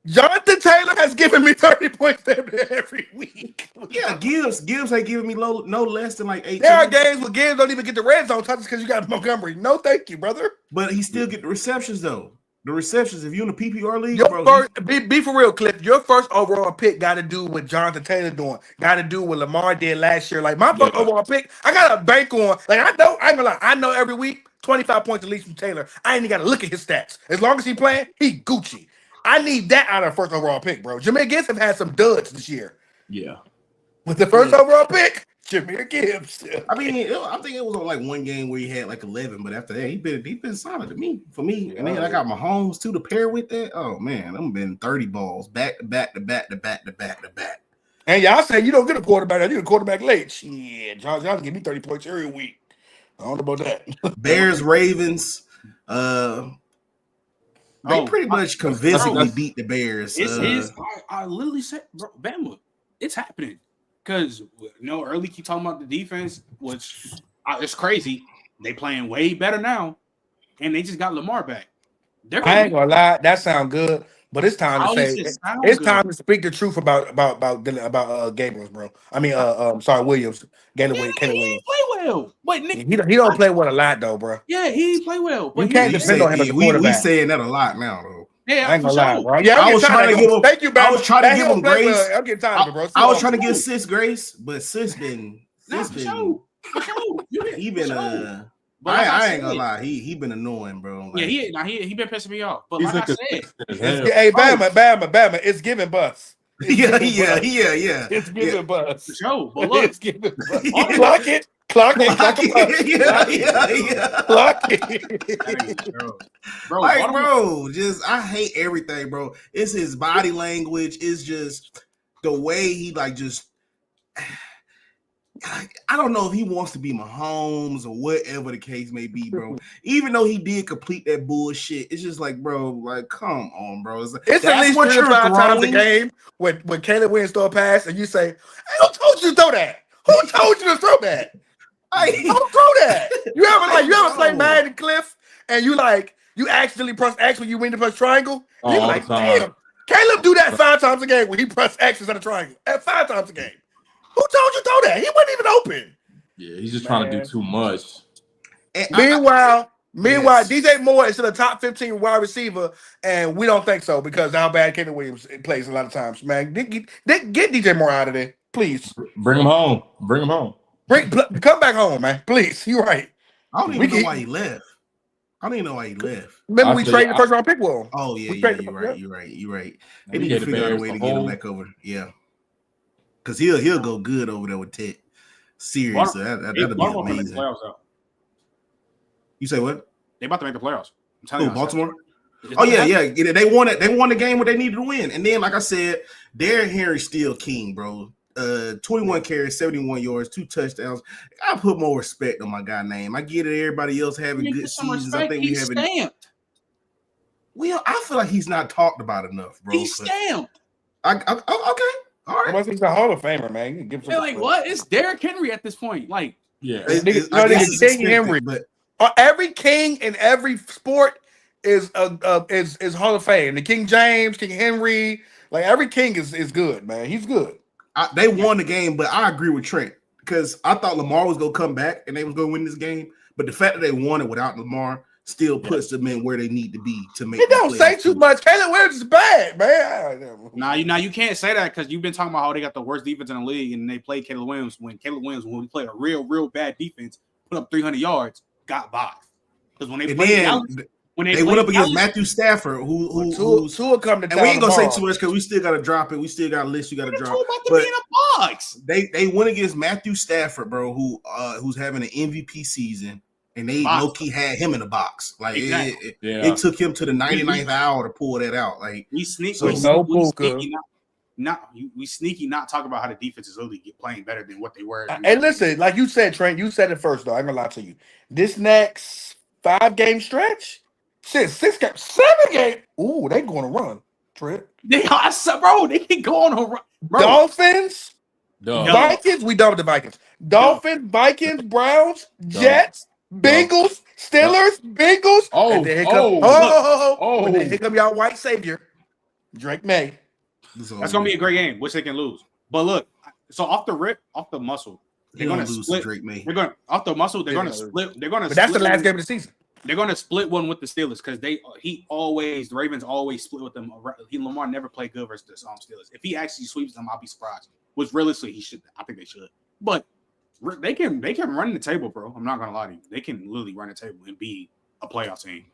Speaker 3: Jonathan Taylor has given me 30 points every week.
Speaker 5: Yeah, Gibbs ain't giving me no less than like 8.
Speaker 3: There are games where Gibbs don't even get the red zone touches because you got Montgomery. No, thank you, brother.
Speaker 5: But he still get the receptions though. The receptions, if you're in a PPR league,
Speaker 3: be for real, Cliff. Your first overall pick got to do what Jonathan Taylor doing. Got to do what Lamar did last year. Like my first overall pick, I got a bank on. Like I ain't gonna lie. I know every week 25 points at least from Taylor. I ain't even got to look at his stats. As long as he playing, he Gucci. I need that out of first overall pick, bro. Jahmyr Gibbs have had some duds this year.
Speaker 2: Yeah.
Speaker 3: With the first overall pick, Jahmyr Gibbs.
Speaker 5: I mean, I think it was on like one game where he had like 11, but after that, he been solid to me. For me, and then I got Mahomes too to pair with that. Oh man, I'm been 30 balls back to back.
Speaker 3: And y'all say you don't get a quarterback. I get a quarterback late. Yeah, John give me 30 points every week. I don't know about that.
Speaker 5: Bears, Ravens. They pretty much convincingly beat the Bears.
Speaker 4: I literally said, bro, Bama, it's happening. Because Early keep talking about the defense, which it's crazy. They playing way better now, and they just got Lamar back.
Speaker 3: I ain't gonna lie, that sound good, but it's time to say time to speak the truth about Gabriel's, bro. I mean, Williams. Caleb Williams.
Speaker 4: He play well, but Nick,
Speaker 3: he don't play well a lot though, bro.
Speaker 4: Yeah, he play well, but
Speaker 3: you can't depend on him as a quarterback.
Speaker 5: We saying that a lot now, though.
Speaker 4: Yeah,
Speaker 3: I ain't gonna lie, bro. Yeah,
Speaker 5: I was trying to give him.
Speaker 3: Thank you, bro.
Speaker 5: I was trying to give him grace.
Speaker 3: I'm getting tired of it, bro.
Speaker 5: I was trying to give Sis grace, but Sis been. I ain't gonna lie. He been annoying, bro.
Speaker 4: Like, he been pissing me off. But like I said,
Speaker 3: hey, Bama, it's giving bus.
Speaker 5: Yeah.
Speaker 3: It's giving bus.
Speaker 4: Show, but look,
Speaker 3: it's giving bus. Clock it. Clock it.
Speaker 5: Yeah.
Speaker 3: Clock it.
Speaker 5: Bro, just I hate everything, bro. It's his body language. It's just the way he just. I don't know if he wants to be Mahomes or whatever the case may be, bro. Even though he did complete that bullshit, it's just like, bro, like, come on, bro. It's
Speaker 3: at least 3 or 5 times a game when Caleb Williams throw a pass and you say, hey, who told you to throw that? Who told you to throw that? Don't throw that. You ever play Madden, Cliff, and you accidentally press X when you win to press triangle? And you be like, damn, Caleb do that 5 times a game when he press X instead of triangle. At 5 times a game. Who told you throw that? He wasn't even open.
Speaker 2: Yeah, he's just trying to do too much.
Speaker 3: And meanwhile, DJ Moore is in the top 15 wide receiver, and we don't think so because of how bad Kenny Williams plays a lot of times. Man, get DJ Moore out of there, please.
Speaker 2: Bring him home.
Speaker 3: Come back home, man. Please. You're right.
Speaker 5: I don't even know why he left.
Speaker 3: Remember, we traded the first round pick with him.
Speaker 5: Oh, yeah, you're right. They need to figure out a way to get him back over. Yeah. Because he'll go good over there with Ted. Seriously, that'll be amazing. You say what?
Speaker 4: They about to make the playoffs. I'm telling you,
Speaker 5: Baltimore. Oh yeah. They won it. They won the game what they needed to win. And then, like I said, Derrick Henry's still king, bro. 21 carries, 71 yards, 2 touchdowns. I put more respect on my guy name. I get it. Everybody else having good seasons. I think we having.
Speaker 4: Stamped.
Speaker 5: Well, I feel like he's not talked about enough, bro.
Speaker 4: He's stamped.
Speaker 5: Okay. All right.
Speaker 3: He's a Hall of Famer, man. You give
Speaker 4: like what? It's Derrick Henry at this point. Like,
Speaker 2: yeah,
Speaker 3: King Henry. But every king in every sport is Hall of Fame. The King James, King Henry, like every king is good, man. He's good.
Speaker 5: They won the game, but I agree with Trent because I thought Lamar was gonna come back and they was gonna win this game. But the fact that they won it without Lamar still puts them in where they need to be to make.
Speaker 3: You don't say too much. Caleb Williams is bad, man.
Speaker 4: Now you can't say that because you've been talking about how they got the worst defense in the league and they played Caleb Williams when we played a real bad defense, put up 300 yards, got by. Because when they played
Speaker 5: they went up against Matthew Stafford, who's
Speaker 3: come to town.
Speaker 5: And we ain't gonna say too much because we still gotta drop it. We still got a list you gotta drop.
Speaker 4: About to be in a box.
Speaker 5: They went against Matthew Stafford, bro, who's having an MVP season. And they low-key had him in the box. Like it took him to the 99th hour to pull that out. Like
Speaker 4: we sneaky not talk about how the defense is really playing better than what they were.
Speaker 3: And listen, like you said, Trent, you said it first though. I'm gonna lie to you. This next 5-game stretch, 6 games, 7 games. Ooh, they going to run, Trent.
Speaker 4: They can go on a run. Bro.
Speaker 3: Dolphins, Vikings. We done with the Vikings. Dolphins, Vikings, Browns, Jets. Bengals, Steelers, Bengals. And then here come y'all white savior, Drake May.
Speaker 4: That's gonna be a great game, which they can lose. But look, so off the muscle, they're gonna split. Drake May. They're gonna off the muscle. They're gonna split. They're gonna.
Speaker 3: But that's the last game of the season.
Speaker 4: They're gonna split one with the Steelers because the Ravens always split with them. Lamar never played good versus the Steelers. If he actually sweeps them, I'll be surprised. Which realistically he should. I think they should. But they can run the table, bro. I'm not gonna lie to you. They can literally run the table and be a playoff team.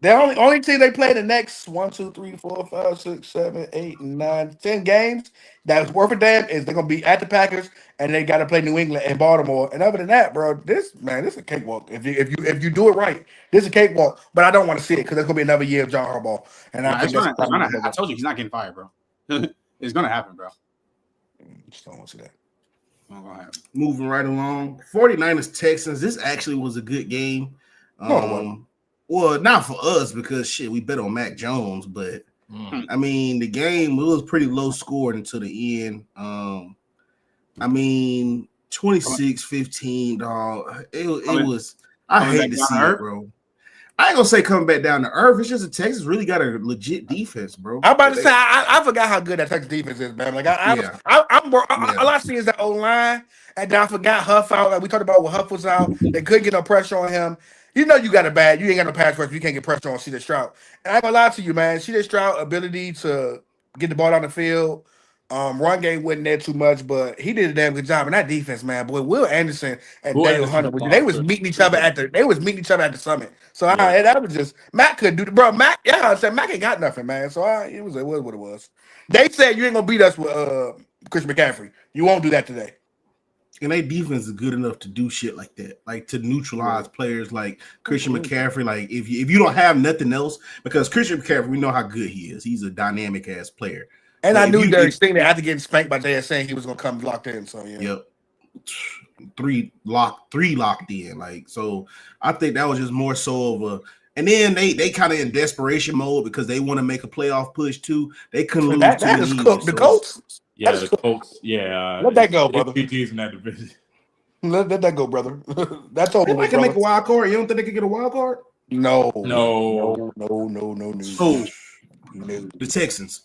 Speaker 3: The only team they play the next 1, 2, 3, 4, 5, 6, 7, 8, 9, 10 games that's worth a damn is they're gonna be at the Packers and they got to play New England and Baltimore. And other than that, bro, this is a cakewalk. If you do it right, this is a cakewalk. But I don't want to see it because there's gonna be another year of John Harbaugh. And I
Speaker 4: told you he's not getting fired, bro. It's gonna happen, bro.
Speaker 3: Just don't want to see that.
Speaker 5: Moving right along, 49ers Texans. This actually was a good game. Well, not for us because we bet on Mac Jones, but I mean the game was pretty low scored until the end. 26-15, dog. It was. I hate to see it, bro. I ain't gonna say coming back down to earth. It's just that Texas really got a legit defense, bro.
Speaker 3: I'm about to say I forgot how good that Texas defense is, man. Like all I see is that O-line, and then I forgot Huff out. Like we talked about when Huff was out, they couldn't get no pressure on him. You know you got a bad. You ain't got no pass rush. You can't get pressure on C.J. Stroud. And I ain't gonna lie to you, man. C.J. Stroud ability to get the ball down the field. Run game wasn't there too much, but he did a damn good job. And that defense, man, boy, Will Anderson and Daniel Hunter, they was meeting each other at the summit. So that was just Mac couldn't do it, bro. Mac, I said Mac ain't got nothing, man. So it was what it was. They said you ain't gonna beat us with Christian McCaffrey. You won't do that today.
Speaker 5: And their defense is good enough to do shit like that, like to neutralize players like Christian McCaffrey. Like if you don't have nothing else, because Christian McCaffrey, we know how good he is. He's a dynamic ass player.
Speaker 3: And but I knew Derek Stingley after getting spanked by JS saying he was gonna come locked in. So yeah.
Speaker 5: Yep. Three locked in. Like so, I think that was just more so of a. And then they kind of in desperation mode because they want to make a playoff push too. They couldn't lose.
Speaker 3: That is cooked. The Colts.
Speaker 2: Yeah, the Colts. Yeah,
Speaker 3: let that go, brother.
Speaker 2: PT's in that division.
Speaker 3: Let that go, brother. That's over.
Speaker 5: They can make a wild card. You don't think they can get a wild card?
Speaker 3: No.
Speaker 2: No.
Speaker 5: Who? No. The Texans.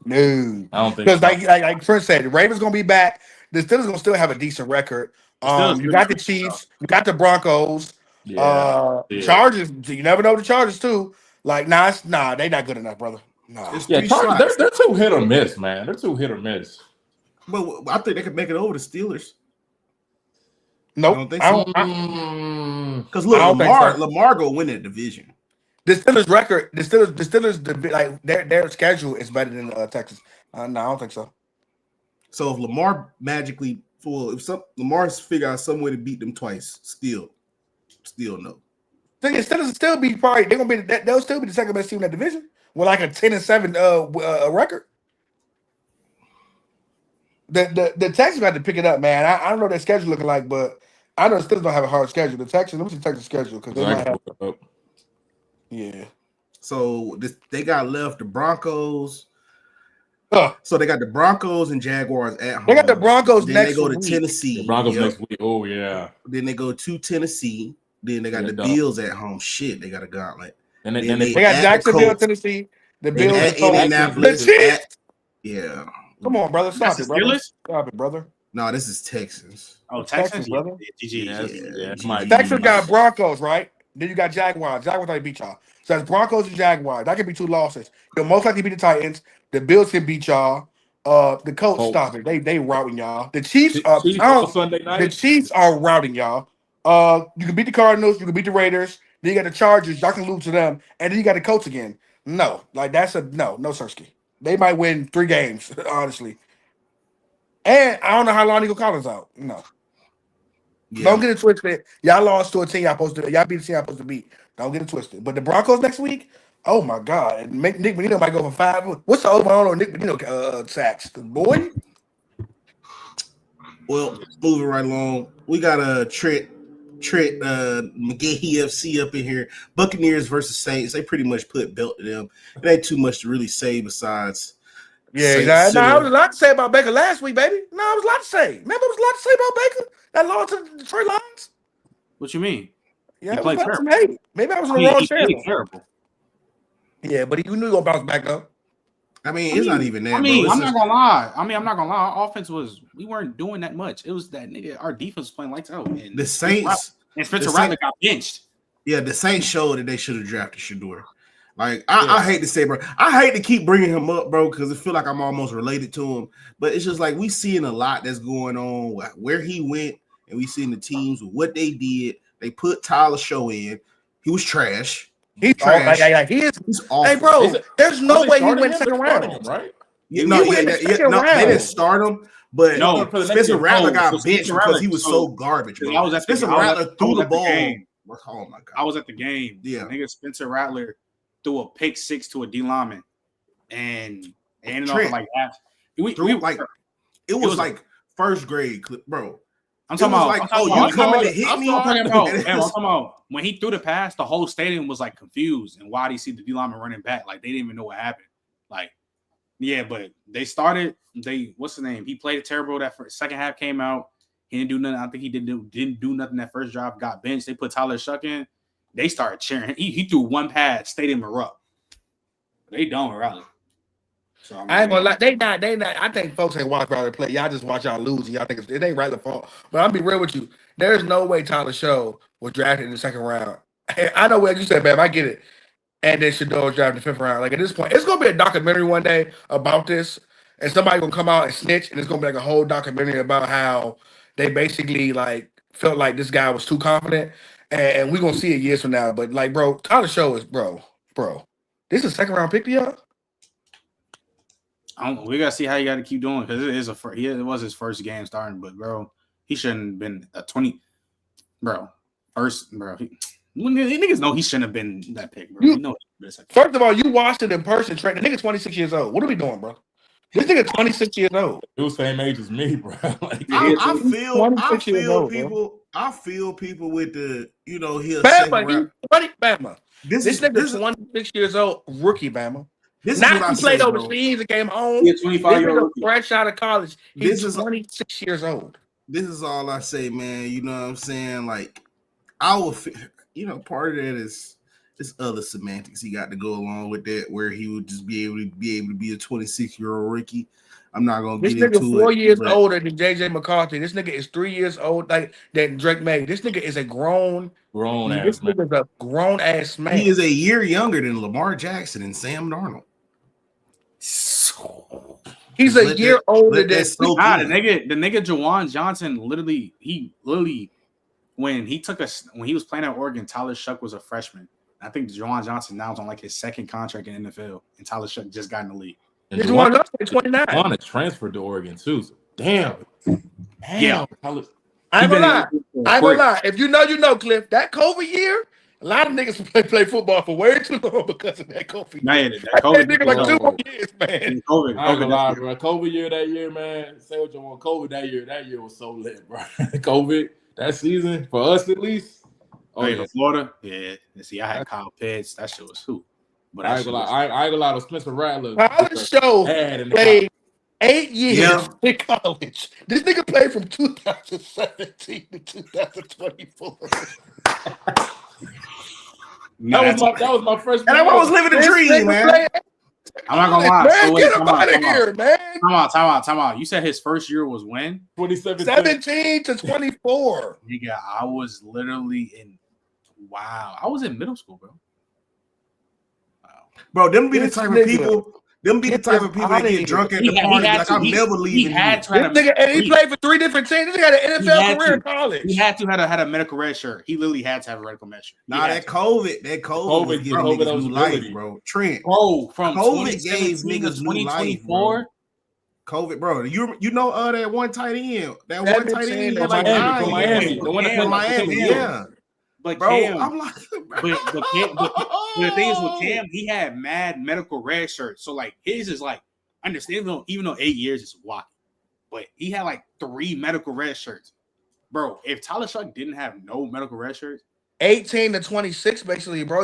Speaker 3: No.
Speaker 2: I don't think
Speaker 3: because
Speaker 2: so.
Speaker 3: like Chris said, the Ravens gonna be back. The Steelers gonna still have a decent record. You got the Chiefs, you got the Broncos, Chargers. You never know the Chargers too. Like, they're not good enough, brother. Nah.
Speaker 2: Yeah, they're too hit or miss, man. They're too hit or miss.
Speaker 5: But I think they could make it over the Steelers.
Speaker 3: Nope.
Speaker 5: I don't think so. Because look, Lamar go win that division.
Speaker 3: The Steelers' record, the Steelers, like their schedule is better than Texas. No, I don't think so.
Speaker 5: So if Lamar magically, Lamar's figure out some way to beat them twice, still no.
Speaker 3: The Steelers will still be probably they'll still be the second best team in that division with like a 10-7 record. The Texans got to pick it up, man. I don't know what their schedule looking like, but I know the Steelers don't have a hard schedule. The Texans, let me see the Texans schedule because they might have. Yeah.
Speaker 5: So they got left the Broncos. So they got the Broncos and Jaguars at home.
Speaker 3: They got the Broncos
Speaker 5: then
Speaker 3: next
Speaker 5: they go to
Speaker 3: week.
Speaker 5: Tennessee.
Speaker 2: The Broncos next week. Oh, yeah.
Speaker 5: Then they go to Tennessee. Then they got the Bills at home. Shit, they got a gauntlet.
Speaker 2: And
Speaker 5: then
Speaker 3: they got Jacksonville, Tennessee. The Bills
Speaker 5: at Indianapolis. Yeah.
Speaker 3: Come on, brother. Stop it, brother. Stop it, brother.
Speaker 5: No, this is Texans.
Speaker 4: Oh, Texans,
Speaker 3: brother.
Speaker 2: Texans
Speaker 3: got Broncos, right? Then you got Jaguars. Jaguars might beat y'all. So that's Broncos and Jaguars. That could be 2 losses. You'll most likely beat the Titans. The Bills can beat y'all. The Colts, stop it. They routing y'all. The Chiefs are
Speaker 2: Sunday night.
Speaker 3: The Chiefs are routing y'all. You can beat the Cardinals. You can beat the Raiders. Then you got the Chargers. Y'all can lose to them. And then you got the Colts again. No, like that's a no Sirski. They might win 3 games, honestly. And I don't know how long Nico Collins out. No. Yeah. Don't get it twisted. Y'all lost to a team y'all beat the team y'all supposed to beat. Don't get it twisted. But the Broncos next week, oh my God. And Nick Menino might go for 5. What's the over on Nick Menino sacks? Boy?
Speaker 5: Well, moving right along. We got a Trent McGahee FC up in here. Buccaneers versus Saints. They pretty much put belt to them. It ain't too much to really say besides.
Speaker 3: Yeah, I was a lot to say about Baker last week, baby. No, I was a lot to say. Remember, there was a lot to say about Baker. That lost to the Detroit Lions.
Speaker 4: What you mean?
Speaker 3: Yeah, he played terrible. Maybe I was on the wrong channel.
Speaker 4: Terrible.
Speaker 3: Yeah, but you knew he was gonna bounce back up.
Speaker 5: It's not even that.
Speaker 4: I'm not gonna lie. Our offense we weren't doing that much. It was that nigga. Our defense was playing lights out. And
Speaker 5: the Saints
Speaker 4: and Spencer Rattler got benched.
Speaker 5: Yeah, the Saints showed that they should have drafted Shedeur. Like I hate to say, bro. I hate to keep bringing him up, bro, because I feel like I'm almost related to him. But it's just like we seeing a lot that's going on where he went, and we seeing the teams with what they did. They put Tyler Show in. He was trash.
Speaker 3: He's trash. He's awful. Hey, bro, there's no way he went second round,
Speaker 2: right?
Speaker 5: They didn't start him. But Spencer Rattler got benched because he was so garbage, bro. Spencer Rattler threw the ball. Oh my God!
Speaker 4: I was at the game.
Speaker 5: Yeah,
Speaker 4: nigga, Spencer Rattler threw a pick 6 to a D lineman, and ended up like that.
Speaker 5: It was like first grade, bro.
Speaker 4: I'm talking about.
Speaker 5: You coming to hit me?
Speaker 4: I'm talking about when he threw the pass, the whole stadium was like confused. And why do you see the D lineman running back? Like they didn't even know what happened. Like, yeah, but they started. What's the name? He played terrible. That second half came out. He didn't do nothing. I think he didn't do nothing that first drive. Got benched. They put Tyler Shuck in. They started cheering. He threw one pass. Stadium erupt. They don't rally. So
Speaker 3: I ain't gonna lie. They not. I think folks ain't watch Rattler play. Y'all just watch y'all lose. And y'all think it ain't Rattler's fault. But I'll be real with you. There's no way Tyler Show was drafted in the second round. I know what you said, Bam. I get it. And then Shedeur was drafted in the 5th round. Like at this point, it's gonna be a documentary one day about this, and somebody gonna come out and snitch, and it's gonna be like a whole documentary about how they basically like felt like this guy was too confident. And we're gonna see it years from now. But like, bro, Tyler Show is bro. This is a 2nd round pick to y'all.
Speaker 4: We gotta see how you gotta keep doing because it was his first game starting, but bro, he shouldn't have been a 20. Niggas know he shouldn't have been that pick, bro.
Speaker 3: First of all, you watched it in person, Trent. The nigga's 26 years old. What are we doing, bro? This nigga 26 years old.
Speaker 2: He was same age as me, bro. Like,
Speaker 5: I feel people with the he'll
Speaker 3: Bama. This nigga's 26 years old, rookie Bama. He played overseas and came home.
Speaker 4: He's 25 years old.
Speaker 3: Fresh out of college. He's 26 years old.
Speaker 5: This is all I say, man. You know what I'm saying? Like, I will, part of that is other semantics he got to go along with that, where he would just be able to be a 26-year-old rookie. I'm not gonna
Speaker 3: This
Speaker 5: get
Speaker 3: nigga
Speaker 5: into
Speaker 3: 4
Speaker 5: it.
Speaker 3: years older than JJ McCarthy. This nigga is 3 years old, like that Drake May. This nigga is a grown ass this man. Nigga's a grown ass man.
Speaker 5: He is a year younger than Lamar Jackson and Sam Darnold.
Speaker 3: He's a year older than
Speaker 2: the nigga Juwan Johnson. Literally, when he was playing at Oregon, Tyler Shuck was a freshman. I think Juwan Johnson now is on like his second contract in the NFL, and Tyler Shuck just got in the league.
Speaker 3: And Juwan Johnson is 29.
Speaker 2: Juwan transferred to Oregon too. So damn.
Speaker 3: Yeah. I ain't gonna lie. If you know, Cliff, that COVID year, a lot of niggas play football for way too long because of that COVID.
Speaker 2: Man, that COVID
Speaker 3: nigga like 2 more years, man.
Speaker 2: COVID, I ain't gonna lie, bro. COVID year that year, man. Say what you want. COVID that year was so lit, bro. COVID that season for us at least.
Speaker 4: Oh yeah, Florida. Yeah. See, I had Kyle Pitts. That shit was hoop. But
Speaker 2: I ain't gonna lie to Spencer Rattler.
Speaker 3: College show played 8 years in college. This nigga played from 2017 to 2024.
Speaker 2: That was my first.
Speaker 5: And I was living the dream, man.
Speaker 2: I'm not gonna lie.
Speaker 3: Man, get him out of here, man.
Speaker 2: Time out. You said his first year was when?
Speaker 3: 17 to 24.
Speaker 2: Nigga, I was literally I was in middle school, bro.
Speaker 5: Wow. Bro, them be the type of people. Them be the type of people that get drunk at the party. Like, I'm never leaving.
Speaker 3: He played for 3 different teams. He had an NFL career in college.
Speaker 2: He had to have a medical red shirt. He literally had to have a medical red shirt.
Speaker 5: Nah, that COVID was giving niggas new life, bro. Trent.
Speaker 2: Bro, from
Speaker 5: COVID gave niggas new life, bro. COVID, bro. You know that one tight end. That one tight end
Speaker 2: from Miami. The one from Miami,
Speaker 5: yeah.
Speaker 2: But
Speaker 5: bro,
Speaker 2: Cam,
Speaker 5: I'm like,
Speaker 2: but the thing is with Cam, he had mad medical red shirts. So like his is like understandable, even though 8 years is walking, but he had like 3 medical red shirts. Bro, if Tyler Shuck didn't have no medical red shirts,
Speaker 3: 18 to 26, basically, bro.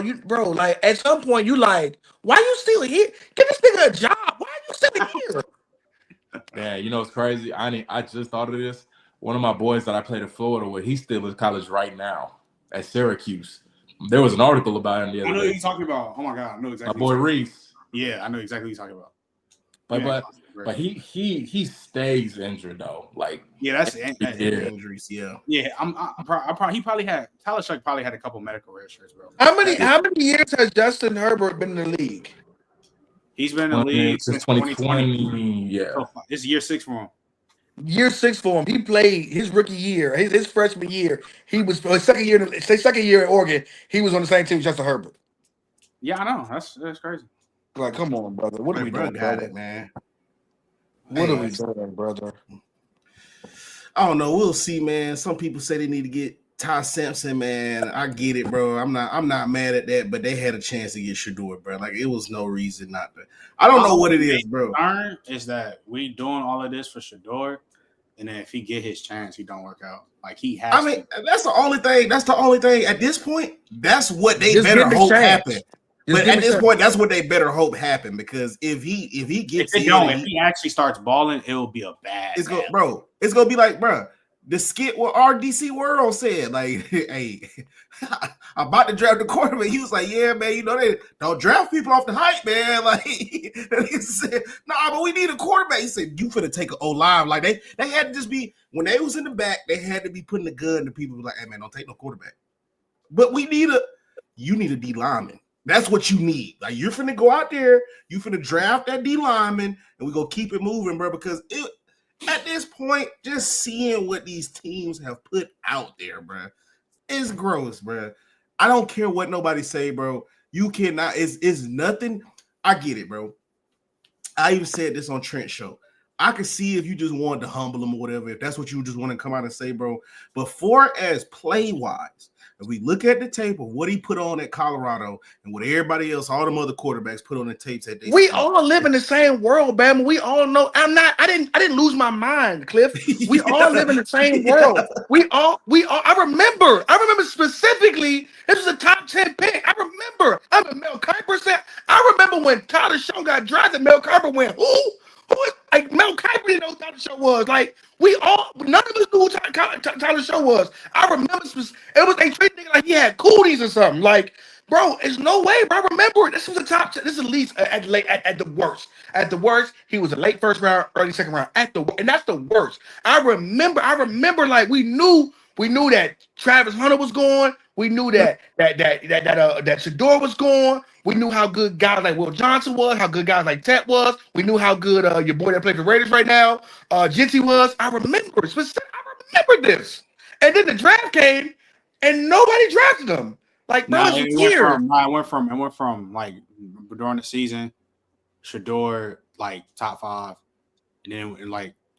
Speaker 3: Like at some point you like, why you still here? Give this nigga a job. Why are you still here?
Speaker 2: Yeah, you know it's crazy. I just thought of this. One of my boys that I played in Florida with, he's still in college right now at Syracuse. There was an article about him the other day.
Speaker 4: I know what you're talking about. Oh my god, I know exactly.
Speaker 2: My boy Reese.
Speaker 4: Yeah, I know exactly what you're talking about.
Speaker 2: But he stays injured though. Like
Speaker 4: that's injuries. Yeah. Tyler Shuck probably had a couple medical red shirts, bro.
Speaker 3: How many years has Justin Herbert been in the league?
Speaker 4: He's been in the league since 2020.
Speaker 2: Yeah,
Speaker 4: it's year 6 for him.
Speaker 3: Year 6 for him. He played his rookie year, his freshman year. He was second year at Oregon. He was on the same team as Justin Herbert.
Speaker 4: Yeah, I know. That's crazy.
Speaker 3: Like, come on, brother. What are we doing, brother?
Speaker 5: Man.
Speaker 3: What are we doing, brother?
Speaker 5: I don't know. We'll see, man. Some people say they need to get Ty Sampson, man. I get it, bro. I'm not mad at that, but they had a chance to get Shedeur, bro. Like, it was no reason not to. I don't know what it is, bro.
Speaker 4: Concern is that we doing all of this for Shedeur, and then if he get his chance, he don't work out. Like he has.
Speaker 5: That's the only thing. That's the only thing at this point. That's what they better hope happen. But at this point, that's what they better hope happen, because if he gets
Speaker 4: if he actually starts balling, it will be a bad.
Speaker 5: It's gonna be like, bro, the skit what RDC World said, like, hey, I'm about to draft the quarterback. He was like, yeah, man, you know they don't draft people off the hype, man. Like, he said, nah, but we need a quarterback. He said, you finna take an O-line. Like they had to just be, when they was in the back, they had to be putting the gun to people like, hey man, don't take no quarterback. But you need a D lineman. That's what you need. Like, you're finna go out there, you finna draft that D lineman, and we gonna keep it moving, bro. Because at this point, just seeing what these teams have put out there, bro, it's gross, bro. I don't care what nobody say, bro. You cannot. It's nothing. I get it, bro. I even said this on Trent's show. I could see if you just wanted to humble him or whatever, if that's what you just want to come out and say, bro. But for as play wise, if we look at the tape of what he put on at Colorado and what everybody else, all them other quarterbacks put on the tapes that they
Speaker 3: we all live in the same world, Bama. We all know. I didn't lose my mind, Cliff. We all live in the same world. We all. I remember specifically. This was a top 10 pick. I remember Mel Kiper said. I remember when Tyler Shaw got drafted. Mel Kiper went, who? Like Mel Kiper didn't know who Tyler Show was. Like none of us knew who Tyler Show was. I remember it was they treated nigga like he had cooties or something. Like, bro, there's no way, bro. Remember, this was the top. This is at least at the worst. At the worst, he was a late first round, early second round. And that's the worst. I remember, like we knew that Travis Hunter was gone. We knew that Shador was gone. We knew how good guys like Will Johnson was, how good guys like Tet was. We knew how good your boy that plays for Raiders right now, Jinty was. I remember this. And then the draft came, and nobody drafted him. Like, bro, it's weird.
Speaker 4: It went from like during the season, Shador like top 5, and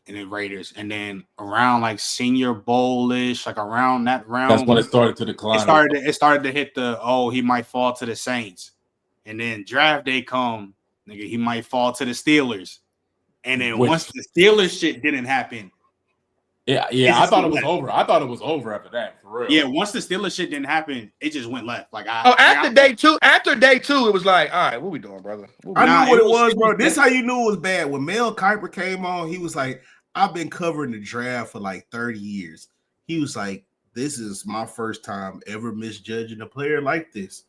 Speaker 4: then Raiders, and then around like Senior Bowl-ish, like around that round.
Speaker 2: That's when it started to decline.
Speaker 4: It started to hit he might fall to the Saints. And then draft day come, nigga, he might fall to the Steelers. And then once the Steelers shit didn't happen.
Speaker 2: Yeah, I thought it was over. I thought it was over after that, for real.
Speaker 4: Yeah, once the Steelers shit didn't happen, it just went left. Like
Speaker 3: after day two, it was like, all right, what we doing, brother?
Speaker 5: I knew what it was, bro. This how you knew it was bad. When Mel Kiper came on, he was like, I've been covering the draft for like 30 years. He was like, this is my first time ever misjudging a player like this.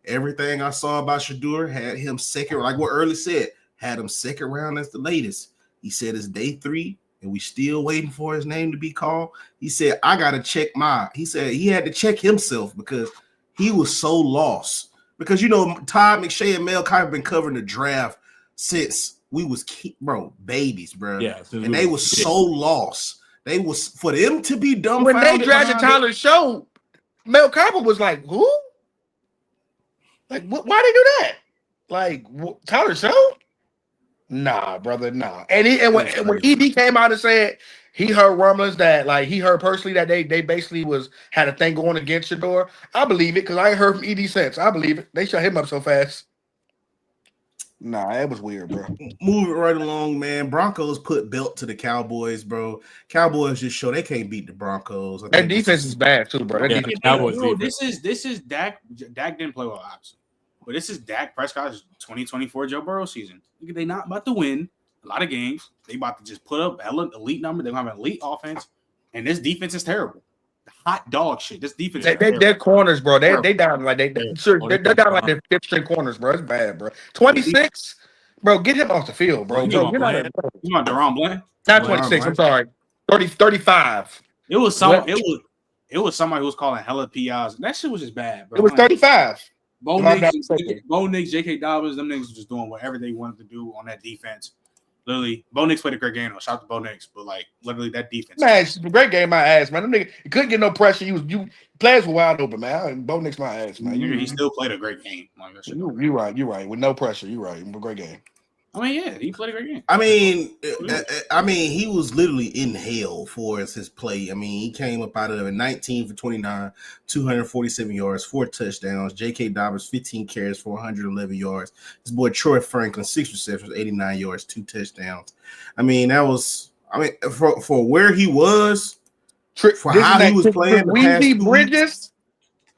Speaker 5: Everything I saw about Shador had him second, like what Early said, had him second round as the latest. He said it's day 3 and we still waiting for his name to be called. He said, I got to check he said he had to check himself because he was so lost. Because, Todd McShay and Mel Kiper been covering the draft since we was, babies, bro.
Speaker 2: Yeah.
Speaker 5: And they was so lost. They was, for them to be dumbfounded.
Speaker 3: When they drafted Tyler Show, Mel Kiper was like, who? Like, why they do that? Like, Tyler Show? Nah, brother, nah. And when ED came out and said he heard rumblings that, like, he heard personally that they basically had a thing going against Shador, I believe it because I ain't heard from ED since. I believe it. They shut him up so fast. Nah, it was weird, bro.
Speaker 5: Moving right along, man. Broncos put belt to the Cowboys, bro. Cowboys just show they can't beat the Broncos.
Speaker 3: That defense is bad too, bro.
Speaker 2: Cowboys
Speaker 4: this is Dak. Dak didn't play well, obviously, but this is Dak Prescott's 2024 Joe Burrow season. They not about to win a lot of games. They about to just put up elite number. They have an elite offense, and this defense is terrible. Hot dog shit. This defense.
Speaker 3: They're corners, bro. They down like they're down like their 5th string corners, bro. It's bad, bro. 26, bro. Get him off the field, bro.
Speaker 4: You want Deron Bland?
Speaker 3: Not 26. I'm sorry. 35.
Speaker 4: It was somebody who was calling hella PIs. That shit was just bad, bro.
Speaker 3: It was 35.
Speaker 4: Bo Nix, J.K. Dobbins, them niggas were just doing whatever they wanted to do on that defense. Literally, Bo Nix played a great game. Shout out to Bo Nix, but like literally that defense.
Speaker 3: Man, it's a great game, my ass, man. Them niggas, you couldn't get no pressure. You players were wide open, man. Bo Nix, my ass, man.
Speaker 4: He still played a great game.
Speaker 3: You're right. With no pressure, you're right. A great game.
Speaker 4: I mean, yeah, he played a great game.
Speaker 5: I mean, he was literally in hell for his play. I mean, he came up out of it 19 for 29, 247 yards, 4 touchdowns. J.K. Dobbins, 15 carries for 111 yards. His boy Troy Franklin, 6 receptions, 89 yards, 2 touchdowns. I mean, for where he was, for how he was playing.
Speaker 3: Weezy Bridges,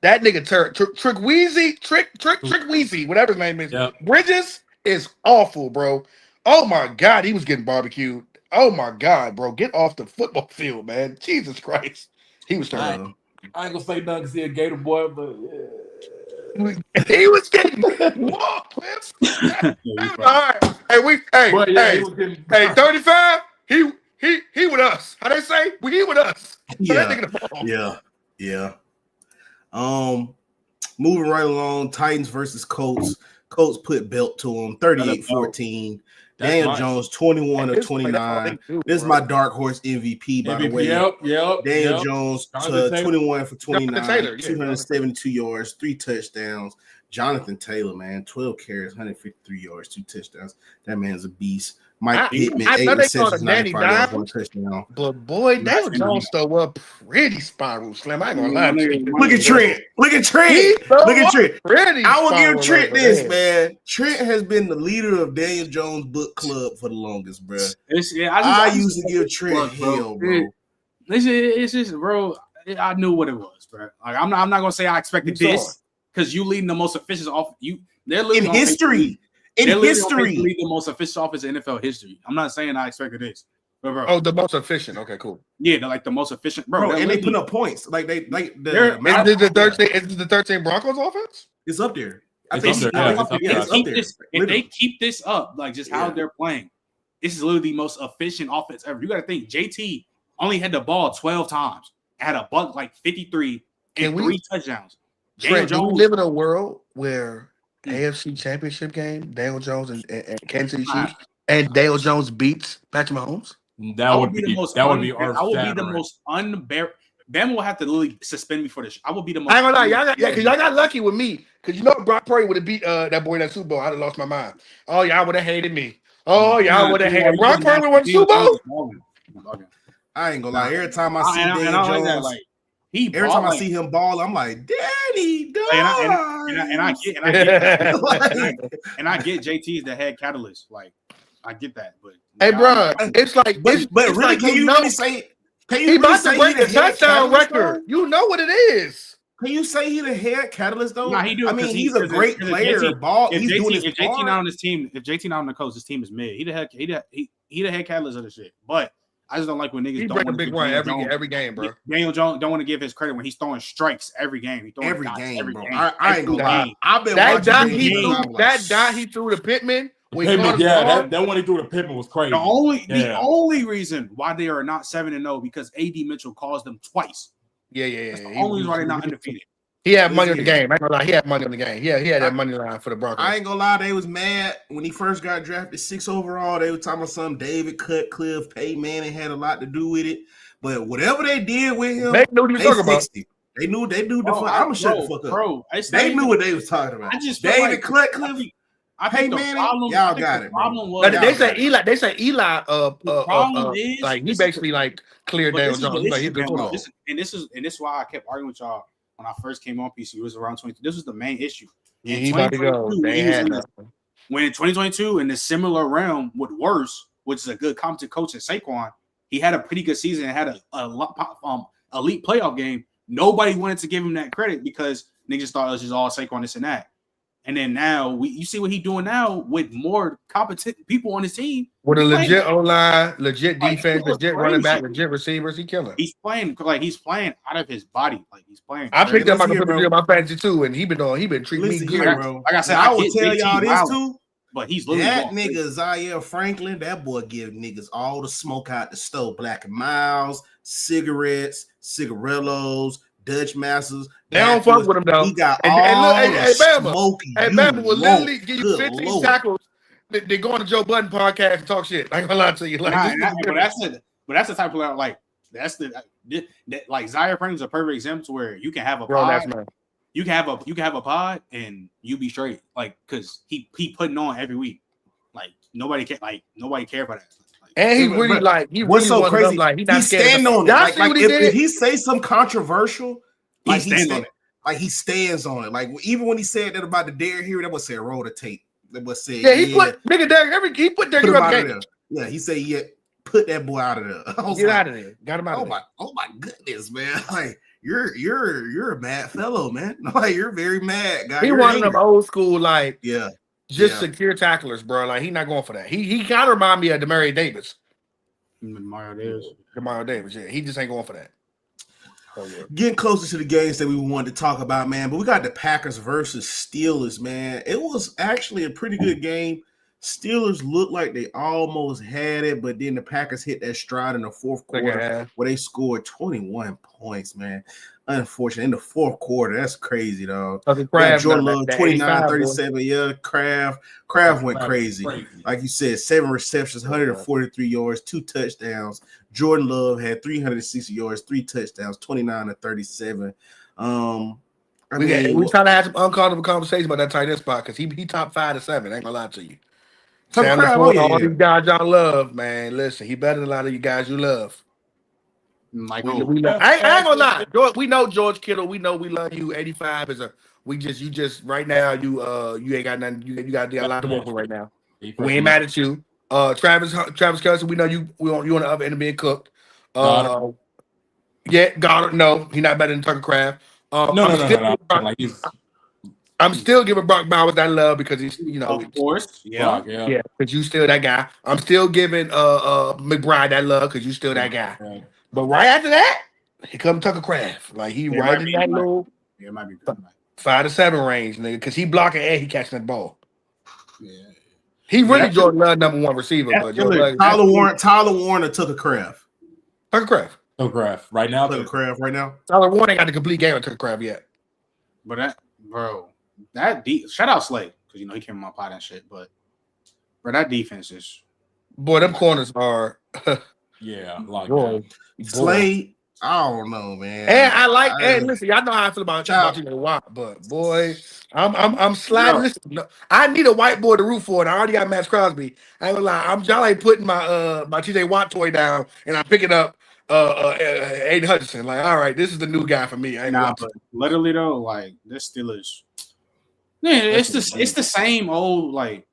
Speaker 3: that nigga Trick Weezy, whatever his name is.
Speaker 2: Yep.
Speaker 3: Bridges is awful, bro. Oh my God, he was getting barbecued. Oh my God, bro, get off the football field, man. Jesus Christ, he was turning.
Speaker 2: I ain't gonna say nothing to see a Gator boy, but yeah.
Speaker 3: He was getting walked. All right, hey, 35. He with us. How they say? He with us.
Speaker 5: Yeah. Moving right along, Titans versus Colts. Colts put belt to him, 38-14. Daniel Jones, 21 of 29. This is my dark horse MVP, by the way. Daniel Jones, 21 for 29, 272 yards, 3 touchdowns. Jonathan Taylor, man, 12 carries, 153 yards, 2 touchdowns. That man's a beast. Mike Pittman, 8 receptions, 95 yards, 1 touchdown.
Speaker 3: But boy, Daniel Jones threw up pretty spiral slam. I ain't gonna lie to you.
Speaker 5: Look at Trent. I will give Trent this, man. Trent has been the leader of Daniel Jones book club for the longest, bro. I used to give Trent hell, bro.
Speaker 4: It's just, bro. I knew what it was, bro. Like I'm not gonna say I expected this because you leading the most efficient off. They're leading
Speaker 5: in history.
Speaker 4: in history.
Speaker 2: Literally the most efficient offense in NFL history. I'm not saying I expected this. But bro,
Speaker 3: oh, the most efficient. Okay, cool.
Speaker 2: Yeah, they're like the most efficient, bro.
Speaker 5: And they put up points. Like
Speaker 3: is the 13 Broncos offense?
Speaker 5: It's up there.
Speaker 2: If they keep this up, like just how they're playing, this is literally the most efficient offense ever. You got to think, JT only had the ball 12 times, had a buck like 53 and 3 touchdowns.
Speaker 3: Trent, do we live in a world where AFC Championship game, Daniel Jones and Kansas City Chiefs, and Daniel Jones beats Patrick Mahomes?
Speaker 2: That would be the most unbearable. Bama will have to literally suspend me for this. I will be the most.
Speaker 3: I ain't gonna lie, y'all got lucky with me, because Brock Purdy would have beat that boy in that Super Bowl. I'd have lost my mind. Oh, y'all would have hated me. Oh, y'all would have hated Brock Purdy would win the Super Bowl.
Speaker 5: I ain't gonna lie. Every time I see Daniel Jones, every time I see him ball, I'm like, Daddy, dog.
Speaker 2: And I get JT's the head catalyst. Like, I get that, but
Speaker 3: hey, bro, it's like,
Speaker 5: but really, can you really say? Can you
Speaker 3: he
Speaker 5: really
Speaker 3: about
Speaker 5: say
Speaker 3: to break the touchdown record?
Speaker 5: Though?
Speaker 3: You know what it is.
Speaker 5: Can you say he the head catalyst though?
Speaker 2: Nah, he do.
Speaker 5: I mean, he's a great player. He's doing his
Speaker 2: if JT not on his team, if JT not on the coach, his team is mid. He the head catalyst of the shit. But I just don't like when niggas don't want to
Speaker 3: big one every game, bro.
Speaker 2: Daniel Jones don't want to give his credit when he's throwing strikes every game. He's throwing
Speaker 5: every
Speaker 2: dots
Speaker 5: game,
Speaker 2: every
Speaker 5: bro.
Speaker 2: game.
Speaker 5: I ain't gonna lie. I've been
Speaker 3: that
Speaker 5: watching
Speaker 3: dot he threw to Pittman.
Speaker 2: That one he threw to Pittman was crazy. The only reason why they are not 7-0 because AD Mitchell caused them twice.
Speaker 3: Yeah.
Speaker 2: That's the only reason why they're not undefeated.
Speaker 3: He had money on the game. I ain't gonna lie. He had money on the game. Yeah, he had that money line for the Broncos.
Speaker 5: I ain't gonna lie. They was mad when he first got drafted 6 overall. They were talking about some David Cutcliffe, Peyton Manning had a lot to do with it. But whatever they did with him,
Speaker 3: they knew what he was talking about.
Speaker 5: They knew the fuck. I'm gonna shut the fuck up.
Speaker 2: Bro,
Speaker 5: they knew what they was talking about. David Cutcliffe.
Speaker 2: Hey man,
Speaker 5: y'all got it.
Speaker 2: Problem was,
Speaker 3: they say Eli. Like he basically like cleared Daniel Jones.
Speaker 2: And this is why I kept arguing with y'all when I first came on PC. It was around 22. This was the main issue.
Speaker 3: Yeah, he about to go.
Speaker 2: When in 2022, in the similar realm with Worse, which is a good competent coach in Saquon, he had a pretty good season and had a elite playoff game. Nobody wanted to give him that credit because niggas thought it was just all Saquon, this and that. And then now you see what he's doing now with more competent people on his team.
Speaker 3: With a legit O-line, legit defense, legit running back, legit receivers, he killing.
Speaker 2: He's playing out of his body. Like he's playing.
Speaker 3: I picked up my fantasy too, and he been treating me good,
Speaker 5: bro.
Speaker 2: Like I said,
Speaker 5: I will tell y'all this too.
Speaker 2: But he's losing.
Speaker 5: That nigga Zaire Franklin, that boy give niggas all the smoke out the stove. Black and Miles, cigarettes, cigarillos, Dutch Masters.
Speaker 3: They don't fuck with him though.
Speaker 5: He got smoky.
Speaker 3: Hey, Bama will literally give you 15 tackles. They go on the Joe Budden podcast and talk shit. I ain't gonna lie to you. Like,
Speaker 2: but that's the type of player, like like Zaire Franklin's a perfect example to where you can have a pod. You can have a pod and you be straight, like because he putting on every week. Like nobody care about that.
Speaker 3: And he really like
Speaker 5: what's so crazy?
Speaker 3: Like
Speaker 5: he's standing on it. Like if he say some controversial, like he stands on it. Like even when he said that about the Derrick Henry, that was said roll the tape. That was said
Speaker 3: he put Derrick Henry out of there.
Speaker 5: Yeah, he said put that boy out of there.
Speaker 3: Get out of there. Got him out of there.
Speaker 5: Oh my goodness, man! Like you're a mad fellow, man. Like you're very mad, guy.
Speaker 3: He one of them old school like secure tacklers, bro. Like he not going for that. He kind of remind me of Demario Davis. Demario Davis, yeah. He just ain't going for that.
Speaker 5: Oh, yeah. Getting closer to the games that we wanted to talk about, man. But we got the Packers versus Steelers, man. It was actually a pretty good game. Steelers looked like they almost had it, but then the Packers hit that stride in the fourth quarter where they scored 21 points, man. Unfortunately, in the fourth quarter, that's crazy, dog. Jordan Love, 29-37. Yeah, Kraft went crazy. Like you said, 7 receptions, 143 yards, 2 touchdowns. Jordan Love had 360 yards, 3 touchdowns, 29-37.
Speaker 3: We trying to have some uncomfortable conversation about that tight end spot because he top 5 to 7. I ain't gonna lie to you. All these guys y'all love, man. Listen, he better than a lot of you guys you love. I ain't gonna lie. We know George Kittle. We know we love you. 85 is you just right now you ain't got nothing. You got a lot to work with right now. We ain't mad at you. Travis Kelce, we know you. We on the other end of being cooked. Goddard, no, he's not better than Tucker Kraft.
Speaker 2: No. Like
Speaker 3: I'm still giving Brock Bowers that love because he's,
Speaker 2: of course,
Speaker 3: yeah, because you still that guy. I'm still giving McBride that love because you still that guy. But right after that, here come Tucker Craft. Like he right in that little
Speaker 4: it might be
Speaker 3: 5 to 7 range, nigga, because he blocking and he catching that ball.
Speaker 4: Yeah.
Speaker 3: He really Jordan Love #1 receiver, but
Speaker 5: Tyler Warner took a Craft.
Speaker 3: Tucker Craft.
Speaker 2: Tucker Craft right now.
Speaker 5: Tucker Craft right now.
Speaker 3: Tyler Warner ain't got the complete game of Tucker Craft yet.
Speaker 4: But shout out Slade because he came in my pot and shit. But that defense is
Speaker 3: them corners are
Speaker 2: like
Speaker 5: Slade. I don't know, man.
Speaker 3: And I like listen, y'all know how I feel about TJ Watt, but boy, I'm sliding. Listen, I need a white boy to root for, and I already got Max Crosby. I ain't gonna lie, y'all ain't putting my my TJ Watt toy down, and I'm picking up Aiden Hutchinson. Like, all right, this is the new guy for me. I ain't
Speaker 4: but literally though, like this Steelers, it's the same old like